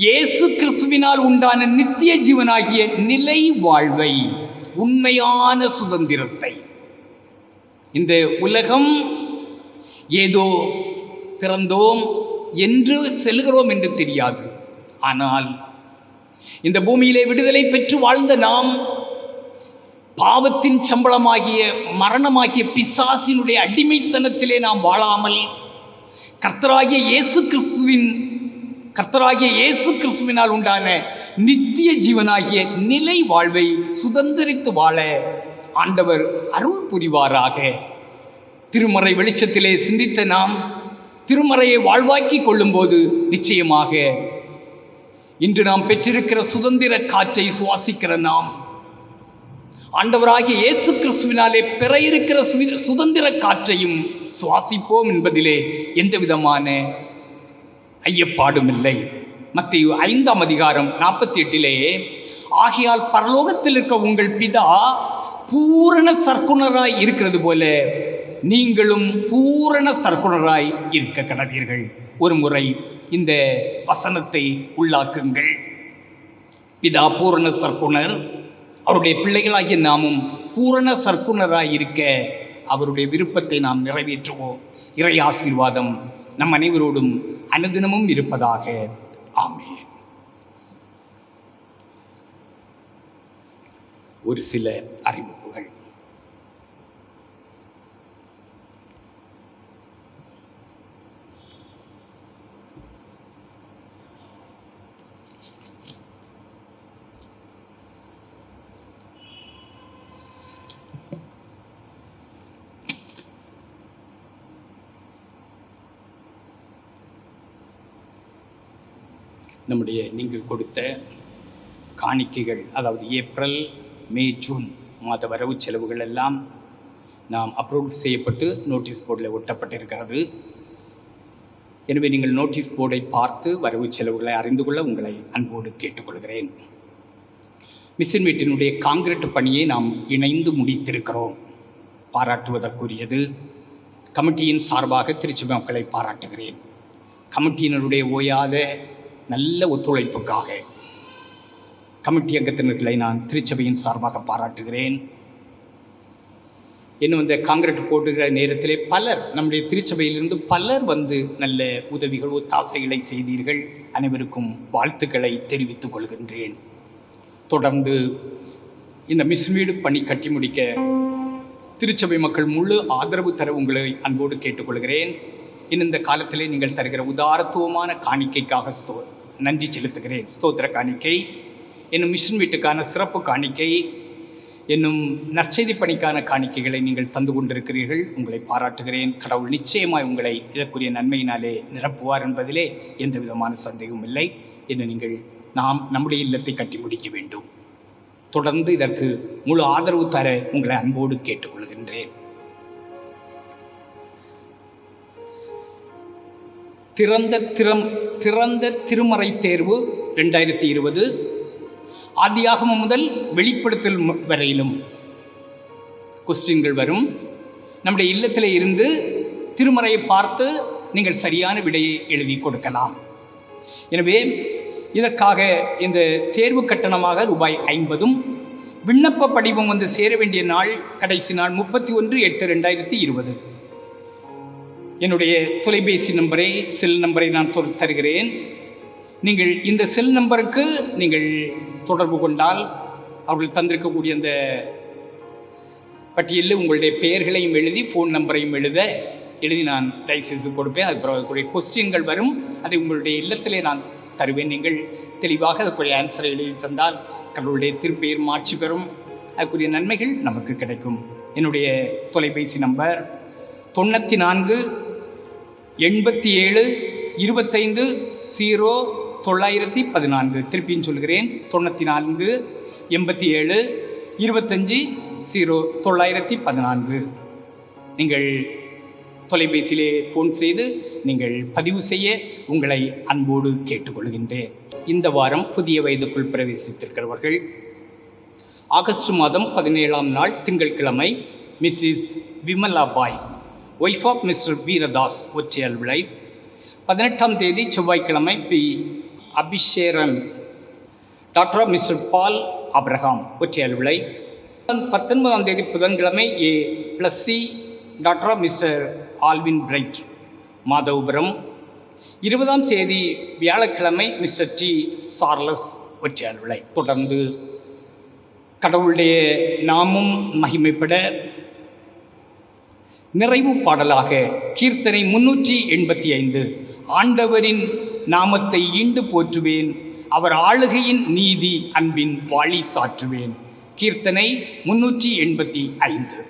இயேசு கிறிஸ்துவினால் உண்டான நித்திய ஜீவனாகிய நிலை வாழ்வை, உண்மையான சுதந்திரத்தை, இந்த உலகம் ஏதோ பிறந்தோம் என்று செல்கிறோம் என்று தெரியாது. ஆனால் இந்த பூமியிலே விடுதலை பெற்று வாழ்ந்த நாம் பாவத்தின் சம்பளமாகிய மரணமாகிய பிசாசினுடைய அடிமைத்தனத்திலே நாம் வாழாமல் கர்த்தராகிய இயேசு கிறிஸ்துவினால் உண்டான நித்திய ஜீவனாகிய நிலை வாழ்வை சுதந்திரித்து வாழ ஆண்டவர் அருள் புரிவாராக. திருமறை வெளிச்சத்திலே சிந்தித்த நாம் திருமறையை வாழ்வாக்கி கொள்ளும்போது நிச்சயமாக இன்று நாம் பெற்றிருக்கிற சுதந்திர காற்றை சுவாசிக்கிற நாம் ஆண்டவராகிய இயேசு கிறிஸ்துவினாலே பெற இருக்கிற சுதந்திர காற்றையும் சுவாசிப்போம் என்பதிலே எந்த விதமான ஐயப்பாடும் இல்லை. மத்தேயு 5ஆம் அதிகாரம் 48 ஆகையால் பரலோகத்தில் இருக்க உங்கள் பிதா பூரண சற்குணராய் இருக்கிறது போல நீங்களும் பூரண சற்குணராய் இருக்க கடவீர்கள். ஒரு முறை இந்த வசனத்தை உள்ளாக்குங்கள். பிதா பூரண சற்குணர், அவருடைய பிள்ளைகளாகிய நாமும் பூரண சற்குணராய் இருக்க அவருடைய விருப்பத்தை நாம் நிறைவேற்றுவோம். இறை ஆசீர்வாதம் நம் அனைவரோடும் அனுதினமும் இருப்பதாக. ஆமென். ஒரு சில அறிவிப்புகள். நம்முடைய நீங்கள் கொடுத்த காணிக்கைகள், அதாவது ஏப்ரல், மே, ஜூன் மாத வரவு செலவுகள் எல்லாம் நாம் அப்ரூவ் செய்யப்பட்டு நோட்டீஸ் போர்டில் ஒட்டப்பட்டிருக்கிறது. எனவே நீங்கள் நோட்டீஸ் போர்டை பார்த்து வரவு செலவுகளை அறிந்து கொள்ள உங்களை அன்போடு கேட்டுக்கொள்கிறேன். மிஷன் வீட்டினுடைய காங்கிரீட் பணியை நாம் இணைந்து முடித்திருக்கிறோம், பாராட்டுவதற்குரியது. கமிட்டியின் சார்பாக திருச்சி மக்களை பாராட்டுகிறேன். கமிட்டியினருடைய ஓயாத நல்ல ஒத்துழைப்புக்காக கமிட்டி அங்கத்தினர்களை நான் திருச்சபையின் சார்பாக பாராட்டுகிறேன். இன்னும் இந்த காங்கிரீட் போடுகிற நேரத்திலே பலர், நம்முடைய திருச்சபையிலிருந்து பலர் வந்து நல்ல உதவிகள், ஒத்தாசைகளை செய்தீர்கள். அனைவருக்கும் வாழ்த்துக்களை தெரிவித்துக் கொள்கின்றேன். தொடர்ந்து இந்த மிஷன் வீடு பணி கட்டி முடிக்க திருச்சபை மக்கள் முழு ஆதரவு தர உங்களை அன்போடு கேட்டுக்கொள்கிறேன். இன்னும் இந்த காலத்திலே நீங்கள் தருகிற உதாரத்துவமான காணிக்கைக்காக நன்றி செலுத்துகிறேன். ஸ்தோத்திர காணிக்கை, இன்னும் மிஷன் வீட்டுக்கான சிறப்பு காணிக்கை, இன்னும் நற்செய்தி பணிக்கான காணிக்கைகளை நீங்கள் தந்து கொண்டிருக்கிறீர்கள். உங்களை பாராட்டுகிறேன். கடவுள் நிச்சயமாய் உங்களை இதற்குரிய நன்மையினாலே நிரப்புவார் என்பதிலே எந்த விதமான சந்தேகமும் இல்லை. இன்னும் நீங்கள் நம்முடைய இல்லத்தை கட்டி முடிக்க வேண்டும். தொடர்ந்து இதற்கு முழு ஆதரவு தர உங்களை அன்போடு கேட்டுக்கொள்கின்றேன். திறந்த திருமறை தேர்வு 2020 ஆதியாகமம் முதல் வெளிப்படுத்தல் வரையிலும் கொஸ்டின்கள் வரும். நம்முடைய இல்லத்தில் இருந்து திருமறையை பார்த்து நீங்கள் சரியான விடையை எழுதி கொடுக்கலாம். எனவே இதற்காக இந்த தேர்வு கட்டணமாக ரூபாய் 50, விண்ணப்ப படிவம் வந்து சேர வேண்டிய நாள் கடைசி நாள் 31/8/2020. என்னுடைய தொலைபேசி நம்பரை, செல் நம்பரை நான் தருகிறேன். நீங்கள் இந்த செல் நம்பருக்கு நீங்கள் தொடர்பு கொண்டால் அவர்கள் தந்திருக்கக்கூடிய அந்த பட்டியலில் உங்களுடைய பெயர்களையும் எழுதி ஃபோன் நம்பரையும் எழுதி நான் லைசன்ஸ் கொடுப்பேன். அதுக்கப்புறம் அதுக்குரிய கொஸ்டின்கள் வரும், அதை உங்களுடைய இல்லத்திலே நான் தருவேன். நீங்கள் தெளிவாக அதுக்குரிய ஆன்சரை எழுதி தந்தால் கடவுளுடைய திருப்பெயர் மாட்சி பெறும், அதுக்குரிய நன்மைகள் நமக்கு கிடைக்கும். என்னுடைய தொலைபேசி நம்பர் 94 87 25 0914. திருப்பியும் சொல்கிறேன், 94 87 25 0914. நீங்கள் தொலைபேசியிலே ஃபோன் செய்து நீங்கள் பதிவு செய்ய உங்களை அன்போடு கேட்டுக்கொள்கின்றேன். இந்த வாரம் புதிய வயதுக்குள் பிரவேசித்திருக்கிறவர்கள் ஆகஸ்ட் மாதம் 17ஆம் நாள் திங்கட்கிழமை Mrs Vimala Bai, wife of Mr Veeradas, ஒற்றையல் விளை. 18ஆம் தேதி செவ்வாய்க்கிழமை B Abisheran, daughter of Mr Paul Abraham, ஒற்றையல் விளை. 19ஆம் தேதி புதன்கிழமை A +C, daughter of Mr Alvin Bright, Madhavapuram. 20ஆம் தேதி வியாழக்கிழமை மிஸ்டர் டி சார்லஸ் ஒற்றையாளை தொடர்ந்து கடவுளுடைய நாமும் மகிமைப்பட நிறைவு பாடலாக கீர்த்தனை 385 ஆண்டவரின் நாமத்தை ஈண்டு போற்றுவேன், அவர் ஆளுகையின் நீதி அன்பின் வாழி சாற்றுவேன். கீர்த்தனை 385.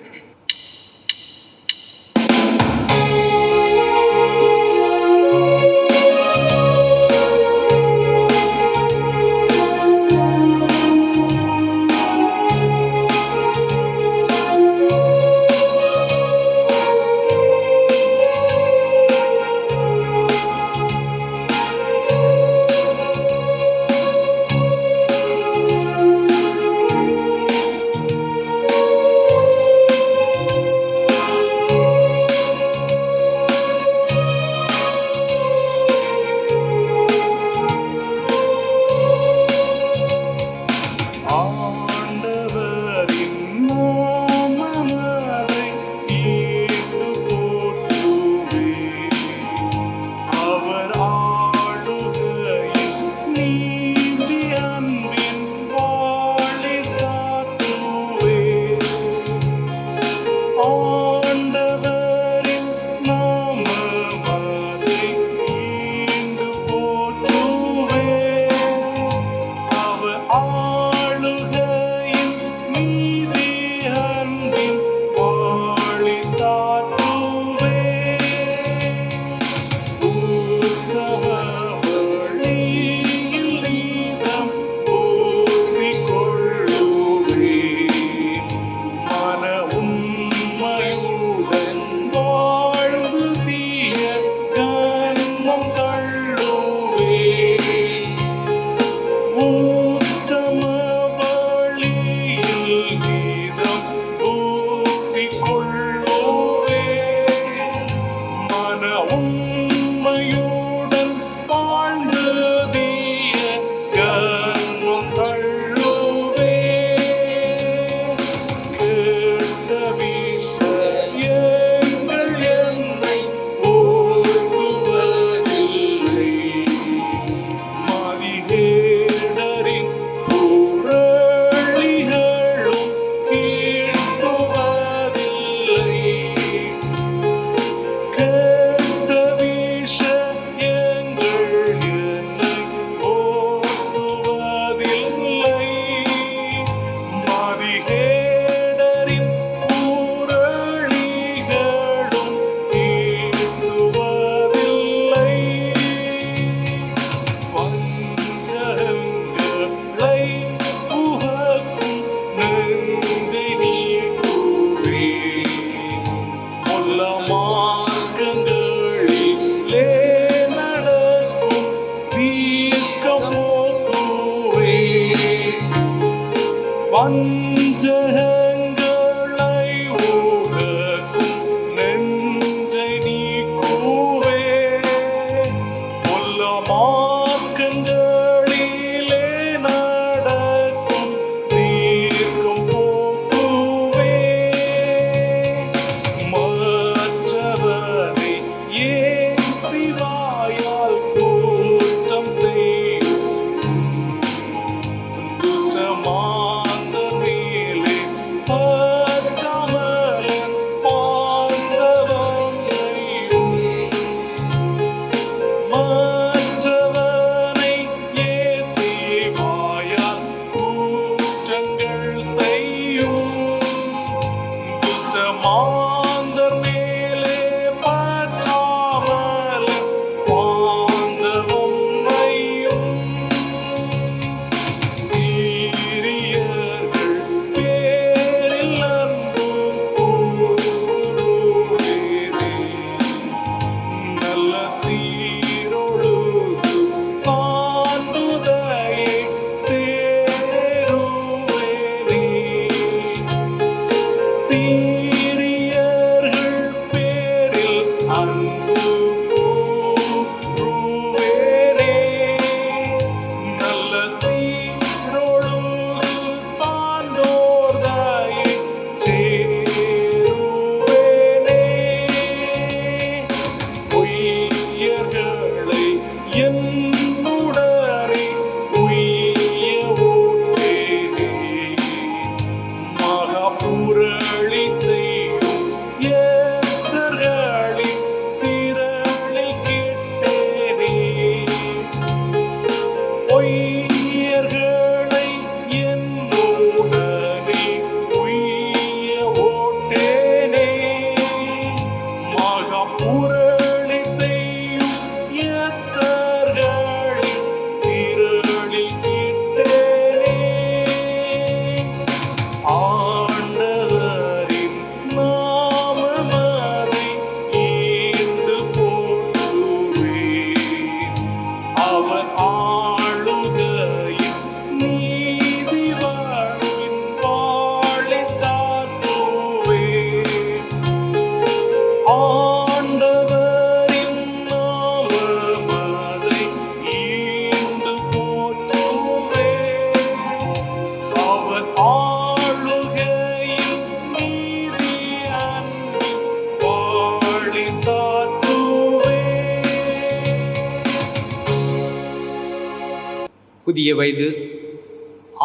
புதிய வயது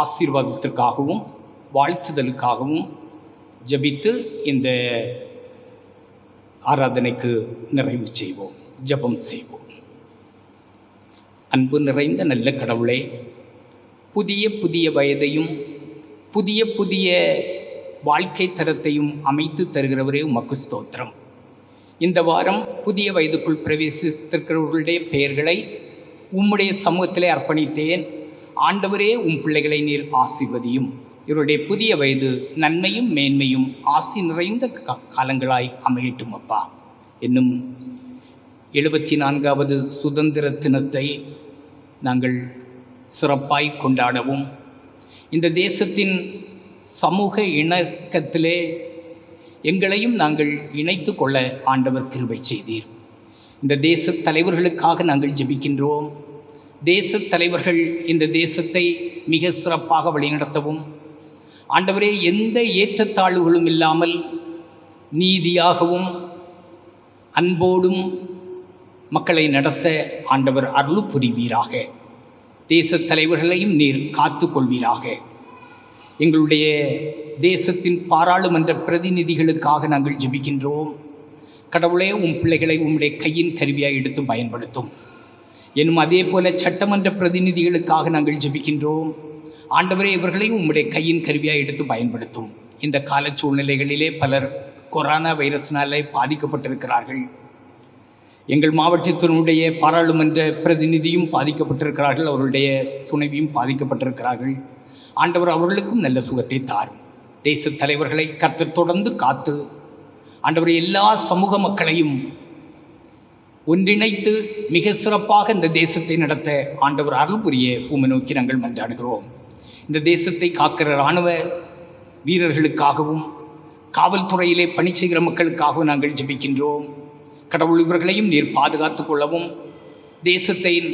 ஆசீர்வாதத்திற்காகவும் வாழ்த்துதலுக்காகவும் ஜெபித்து இந்த ஆராதனைக்கு நிறைவு செய்வோம். ஜெபம் செய்வோம். அன்பு நிறைந்த நல்ல கடவுளே, புதிய புதிய வயதையும் புதிய புதிய வாழ்க்கை தரத்தையும் அமைத்து தருகிறவரே உமக்கு ஸ்தோத்திரம். இந்த வாரம் புதிய வயதுக்குள் பிரவேசித்திருக்கிறவர்களுடைய பெயர்களை உம்முடைய சமூகத்திலே அர்ப்பணித்தேன். ஆண்டவரே, உம் பிள்ளைகளை நீர் ஆசீர்வதியும். இவருடைய புதிய வயது நன்மையும் மேன்மையும் ஆசி நிறைந்த காலங்களாய் அமையட்டும் அப்பா. இன்னும் 74வது சுதந்திர தினத்தை நாங்கள் சிறப்பாய் கொண்டாடவும், இந்த தேசத்தின் சமூக இணக்கத்திலே எங்களையும் நாங்கள் இணைத்து கொள்ள ஆண்டவர் கிருபை செய்தீர். இந்த தேச தலைவர்களுக்காக நாங்கள் ஜெபிக்கின்றோம். தேச தலைவர்கள் இந்த தேசத்தை மிக சிறப்பாக வழிநடத்தவும், ஆண்டவரே, எந்த ஏற்றத்தாழ்வுகளும் இல்லாமல் நீதியாகவும் அன்போடும் மக்களை நடத்த ஆண்டவர் அருள் புரிவீராக. தேச தலைவர்களையும் நீர் காத்து கொள்வீராக. எங்களுடைய தேசத்தின் பாராளுமன்ற பிரதிநிதிகளுக்காக நாங்கள் ஜெபிக்கின்றோம். கடவுளே, உம் பிள்ளைகளை உம்முடைய கையின் கருவியாய் எடுத்து பயன்படுத்தும். எனும் அதே போல சட்டமன்ற பிரதிநிதிகளுக்காக நாங்கள் ஜெபிக்கின்றோம். ஆண்டவரே, இவர்களையும் உம்முடைய கையின் கருவியாய் எடுத்து பயன்படுத்தும். இந்த கால சூழ்நிலைகளிலே பலர் கொரோனா வைரஸினாலே பாதிக்கப்பட்டிருக்கிறார்கள். எங்கள் மாவட்டத்தினுடைய பாராளுமன்ற பிரதிநிதியும் பாதிக்கப்பட்டிருக்கிறார்கள், அவருடைய துணைவியும் பாதிக்கப்பட்டிருக்கிறார்கள். ஆண்டவர் அவர்களுக்கும் நல்ல சுகத்தை தாரும். தேச தலைவர்களை கர்த்தர் தொடர்ந்து காத்து, ஆண்டவர் எல்லா சமூக மக்களையும் ஒன்றிணைத்து மிக சிறப்பாக இந்த தேசத்தை நடத்த ஆண்டவர் அருள் புரிய உம்மை நோக்கி நாங்கள் மன்றாடுகிறோம். இந்த தேசத்தை காக்கிற இராணுவ வீரர்களுக்காகவும் காவல்துறையிலே பணி செய்கிற மக்களுக்காகவும் நாங்கள் ஜெபிக்கின்றோம். கடவுள், இவர்களையும் நீர் பாதுகாத்து கொள்ளவும், தேசத்தின்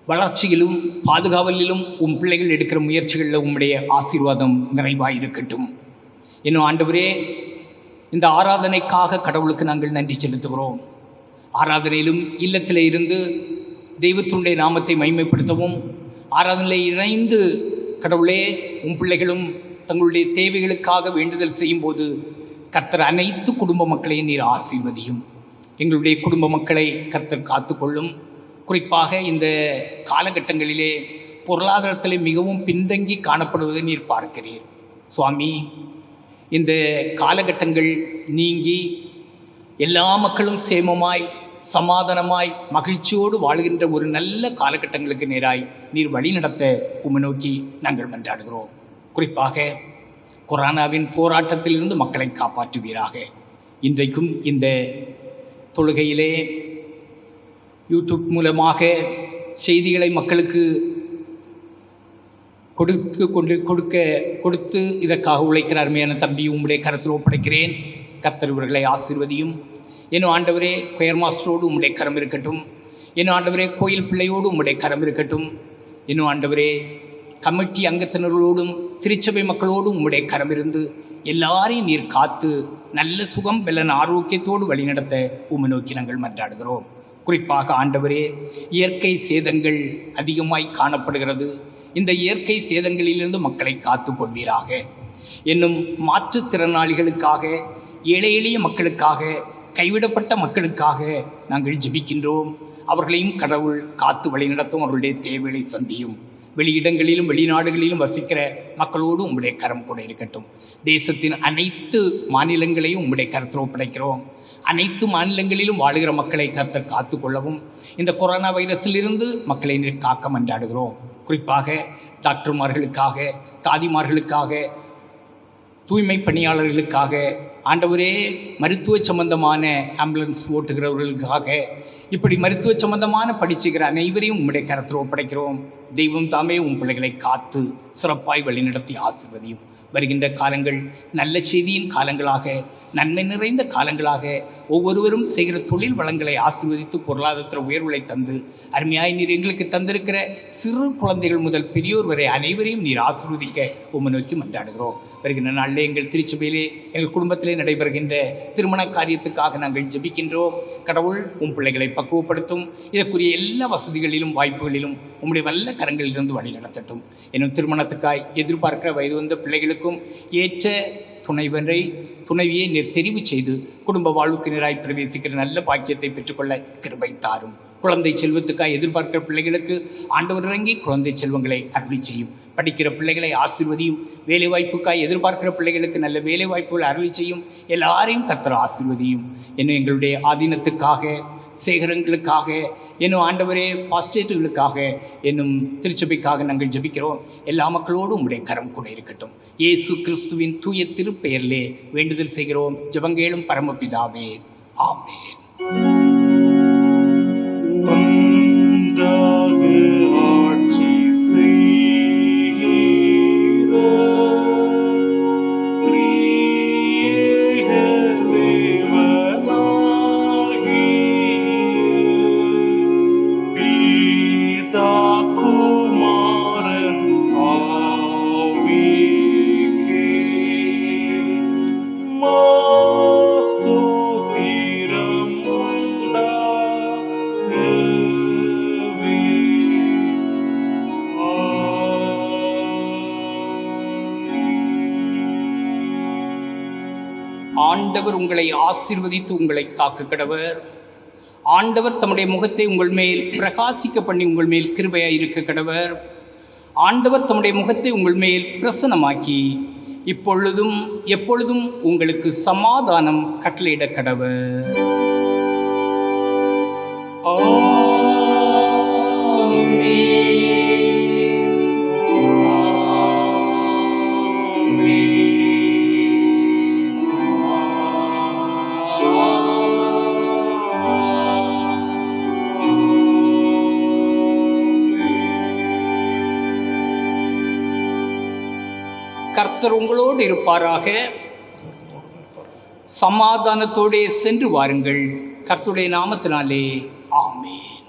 வளர்ச்சியிலும் பாதுகாவலிலும் உம் பிள்ளைகள் எடுக்கிற முயற்சிகளில் உம்முடைய ஆசீர்வாதம் நிறைவாக இருக்கட்டும். இன்னும் ஆண்டவரே, இந்த ஆராதனைக்காக கடவுளுக்கு நாங்கள் நன்றி செலுத்துகிறோம். ஆராதனையிலும் இல்லத்தில் இருந்து தெய்வத்தினுடைய நாமத்தை மகிமைப்படுத்தவும், ஆராதனையில் இணைந்து கடவுளே, உம் பிள்ளைகளும் தங்களுடைய தேவைகளுக்காக வேண்டுதல் செய்யும்போது கர்த்தர் அனைத்து குடும்ப மக்களையும் நீர் ஆசீர்வதியும். எங்களுடைய குடும்ப மக்களை கர்த்தர் காத்துக்கொள்ளும். குறிப்பாக இந்த காலகட்டங்களிலே பொருளாதாரத்திலே மிகவும் பின்தங்கி காணப்படுவதை நீர் பார்க்கிறீர் சுவாமி. இந்த காலகட்டங்கள் நீங்கி எல்லா மக்களும் சேமமாய் சமாதானமாய் மகிழ்ச்சியோடு வாழ்கின்ற ஒரு நல்ல காலகட்டங்களுக்கு நேராய் நீர் வழி நடத்த உம்மை நோக்கி நாங்கள் மன்றாடுகிறோம். குறிப்பாக கொரோனாவின் போராட்டத்திலிருந்து மக்களை காப்பாற்றுவீராக. இன்றைக்கும் இந்த தொழுகையிலே யூடியூப் மூலமாக செய்திகளை மக்களுக்கு கொடுத்து இதற்காக உழைக்கிற அருமையான தம்பி உம்முடைய கரத்தில் ஒப்படைக்கிறேன். கர்த்தர் இவர்களை ஆசீர்வதியும். இன்னும் ஆண்டவரே, கொயர் மாஸ்டரோடு உம்முடைய கரம் இருக்கட்டும். இன்னும் ஆண்டவரே, கோயில் பிள்ளையோடு உம்முடைய கரம் இருக்கட்டும். இன்னும் ஆண்டவரே, கமிட்டி அங்கத்தினர்களோடும் திருச்சபை மக்களோடும் உம்முடைய கரம் இருந்து எல்லாரையும் நீர் காத்து நல்ல சுகம் வெள்ளன் ஆரோக்கியத்தோடு வழிநடத்த உம்மை நோக்கி நாங்கள் மன்றாடுகிறோம். குறிப்பாக ஆண்டவரே, இயற்கை சேதங்கள் அதிகமாய் காணப்படுகிறது. இந்த இயற்கை சேதங்களிலிருந்து மக்களை காத்து கொள்வீராக. என்னும் மாற்றுத்திறனாளிகளுக்காக, ஏழை எளிய மக்களுக்காக, கைவிடப்பட்ட மக்களுக்காக நாங்கள் ஜெபிக்கின்றோம். அவர்களையும் கடவுள் காத்து வழிநடத்தும். அவர்களுடைய தேவைகளை சந்தியும். வெளியிடங்களிலும் வெளிநாடுகளிலும் வசிக்கிற மக்களோடு உம்முடைய கரம் கூட இருக்கட்டும். தேசத்தின் அனைத்து மாநிலங்களையும் உம்முடைய கரத்தில் ஒப்படைக்கிறோம். அனைத்து மாநிலங்களிலும் வாழுகிற மக்களை கர்த்தர் காத்து கொள்ளவும், இந்த கொரோனா வைரஸிலிருந்து மக்களை நீர் காக்க மன்றாடுகிறோம். குறிப்பாக டாக்டர்மார்களுக்காக, தாதிமார்களுக்காக, தூய்மை பணியாளர்களுக்காக, ஆண்டவரே, மருத்துவ சம்பந்தமான ஆம்புலன்ஸ் ஓட்டுகிறவர்களுக்காக, இப்படி மருத்துவ சம்பந்தமான படிச்சுக்கிற அனைவரையும் உம்முடைய கரத்தில் ஒப்படைக்கிறோம். தெய்வம் தாமே உம் பிள்ளைகளை காத்து சிறப்பாய் வழிநடத்தி ஆசீர்வதியும். வருகின்ற காலங்கள் நல்ல செய்தியின் காலங்களாக, நன்மை நிறைந்த காலங்களாக, ஒவ்வொருவரும் செய்கிற தொழில் வளங்களை ஆசீர்வதித்து பொருளாதார உயர்வுகளை தந்து, அருமையாய் நீர் எங்களுக்கு தந்திருக்கிற சிறு குழந்தைகள் முதல் பெரியோர் வரை அனைவரையும் நீர் ஆசீர்வதிக்க உம்மை நோக்கி மன்றாடுகிறோம். வருகின்ற நாளில் எங்கள் திருச்சபையிலே, எங்கள் குடும்பத்திலே குடும்பத்திலே நடைபெறுகின்ற திருமண காரியத்துக்காக நாங்கள் ஜெபிக்கின்றோம். கடவுள் உம் பிள்ளைகளை பக்குவப்படுத்தும். இதற்குரிய எல்லா வசதிகளிலும் வாய்ப்புகளிலும் உம்முடைய வல்ல கரங்களிலிருந்து வழி நடத்தட்டும். என்னும் திருமணத்துக்காய் எதிர்பார்க்கிற வயது வந்த பிள்ளைகளுக்கும் ஏற்ற துணைவியை நீர் தெரிவு செய்து குடும்ப வாழ்வுக்கினராய் பிரவேசிக்கிற நல்ல பாக்கியத்தை பெற்றுக்கொள்ள கிருபை தாரும். குழந்தை செல்வத்துக்காய் எதிர்பார்க்கிற பிள்ளைகளுக்கு ஆண்டவர் இறங்கி குழந்தை செல்வங்களை அருளி செய்யும். படிக்கிற பிள்ளைகளை ஆசீர்வதியும். வேலைவாய்ப்புக்காய் எதிர்பார்க்கிற பிள்ளைகளுக்கு நல்ல வேலைவாய்ப்புகள் அருளி செய்யும். எல்லாரையும் கர்த்தர் ஆசீர்வதியும். இன்னும் எங்களுடைய ஆதீனத்துக்காக, சேகரங்களுக்காக, என்னும் ஆண்டவரே பாஸ்டேட்டுகளுக்காக, என்னும் திருச்சபைக்காக நாங்கள் ஜெபிக்கிறோம். எல்லா மக்களோடும் உம்முடைய கரம் கூட இருக்கட்டும். இயேசு கிறிஸ்துவின் தூய திருப்பெயரிலே வேண்டுதல் செய்கிறோம். ஜெபங்கேளும் பரமபிதாவே, ஆமென். ஒன்றாக ஆட்சி செய்கிற திரியேக தேவனாகிய பிதா குமாரன் ஆவிக்கே ஸ்தோத்திரம் உண்டாகவே. ஆண்டவர் உங்களை ஆசீர்வதித்து உங்களை காக்க கடவர். ஆண்டவர் தம்முடைய முகத்தை உங்கள் மேல் பிரகாசிக்க பண்ணி உங்கள் மேல் கிருபையாய் இருக்க கடவர். ஆண்டவர் தம்முடைய முகத்தை உங்கள் மேல் பிரசன்னமாக்கி இப்பொழுதும் எப்பொழுதும் உங்களுக்கு சமாதானம் கட்டளையிட கடவர். கர்த்தர் உங்களோடு இருப்பாராக. சமாதானத்தோடே சென்று வாருங்கள். கர்த்தருடைய நாமத்தினாலே ஆமென்.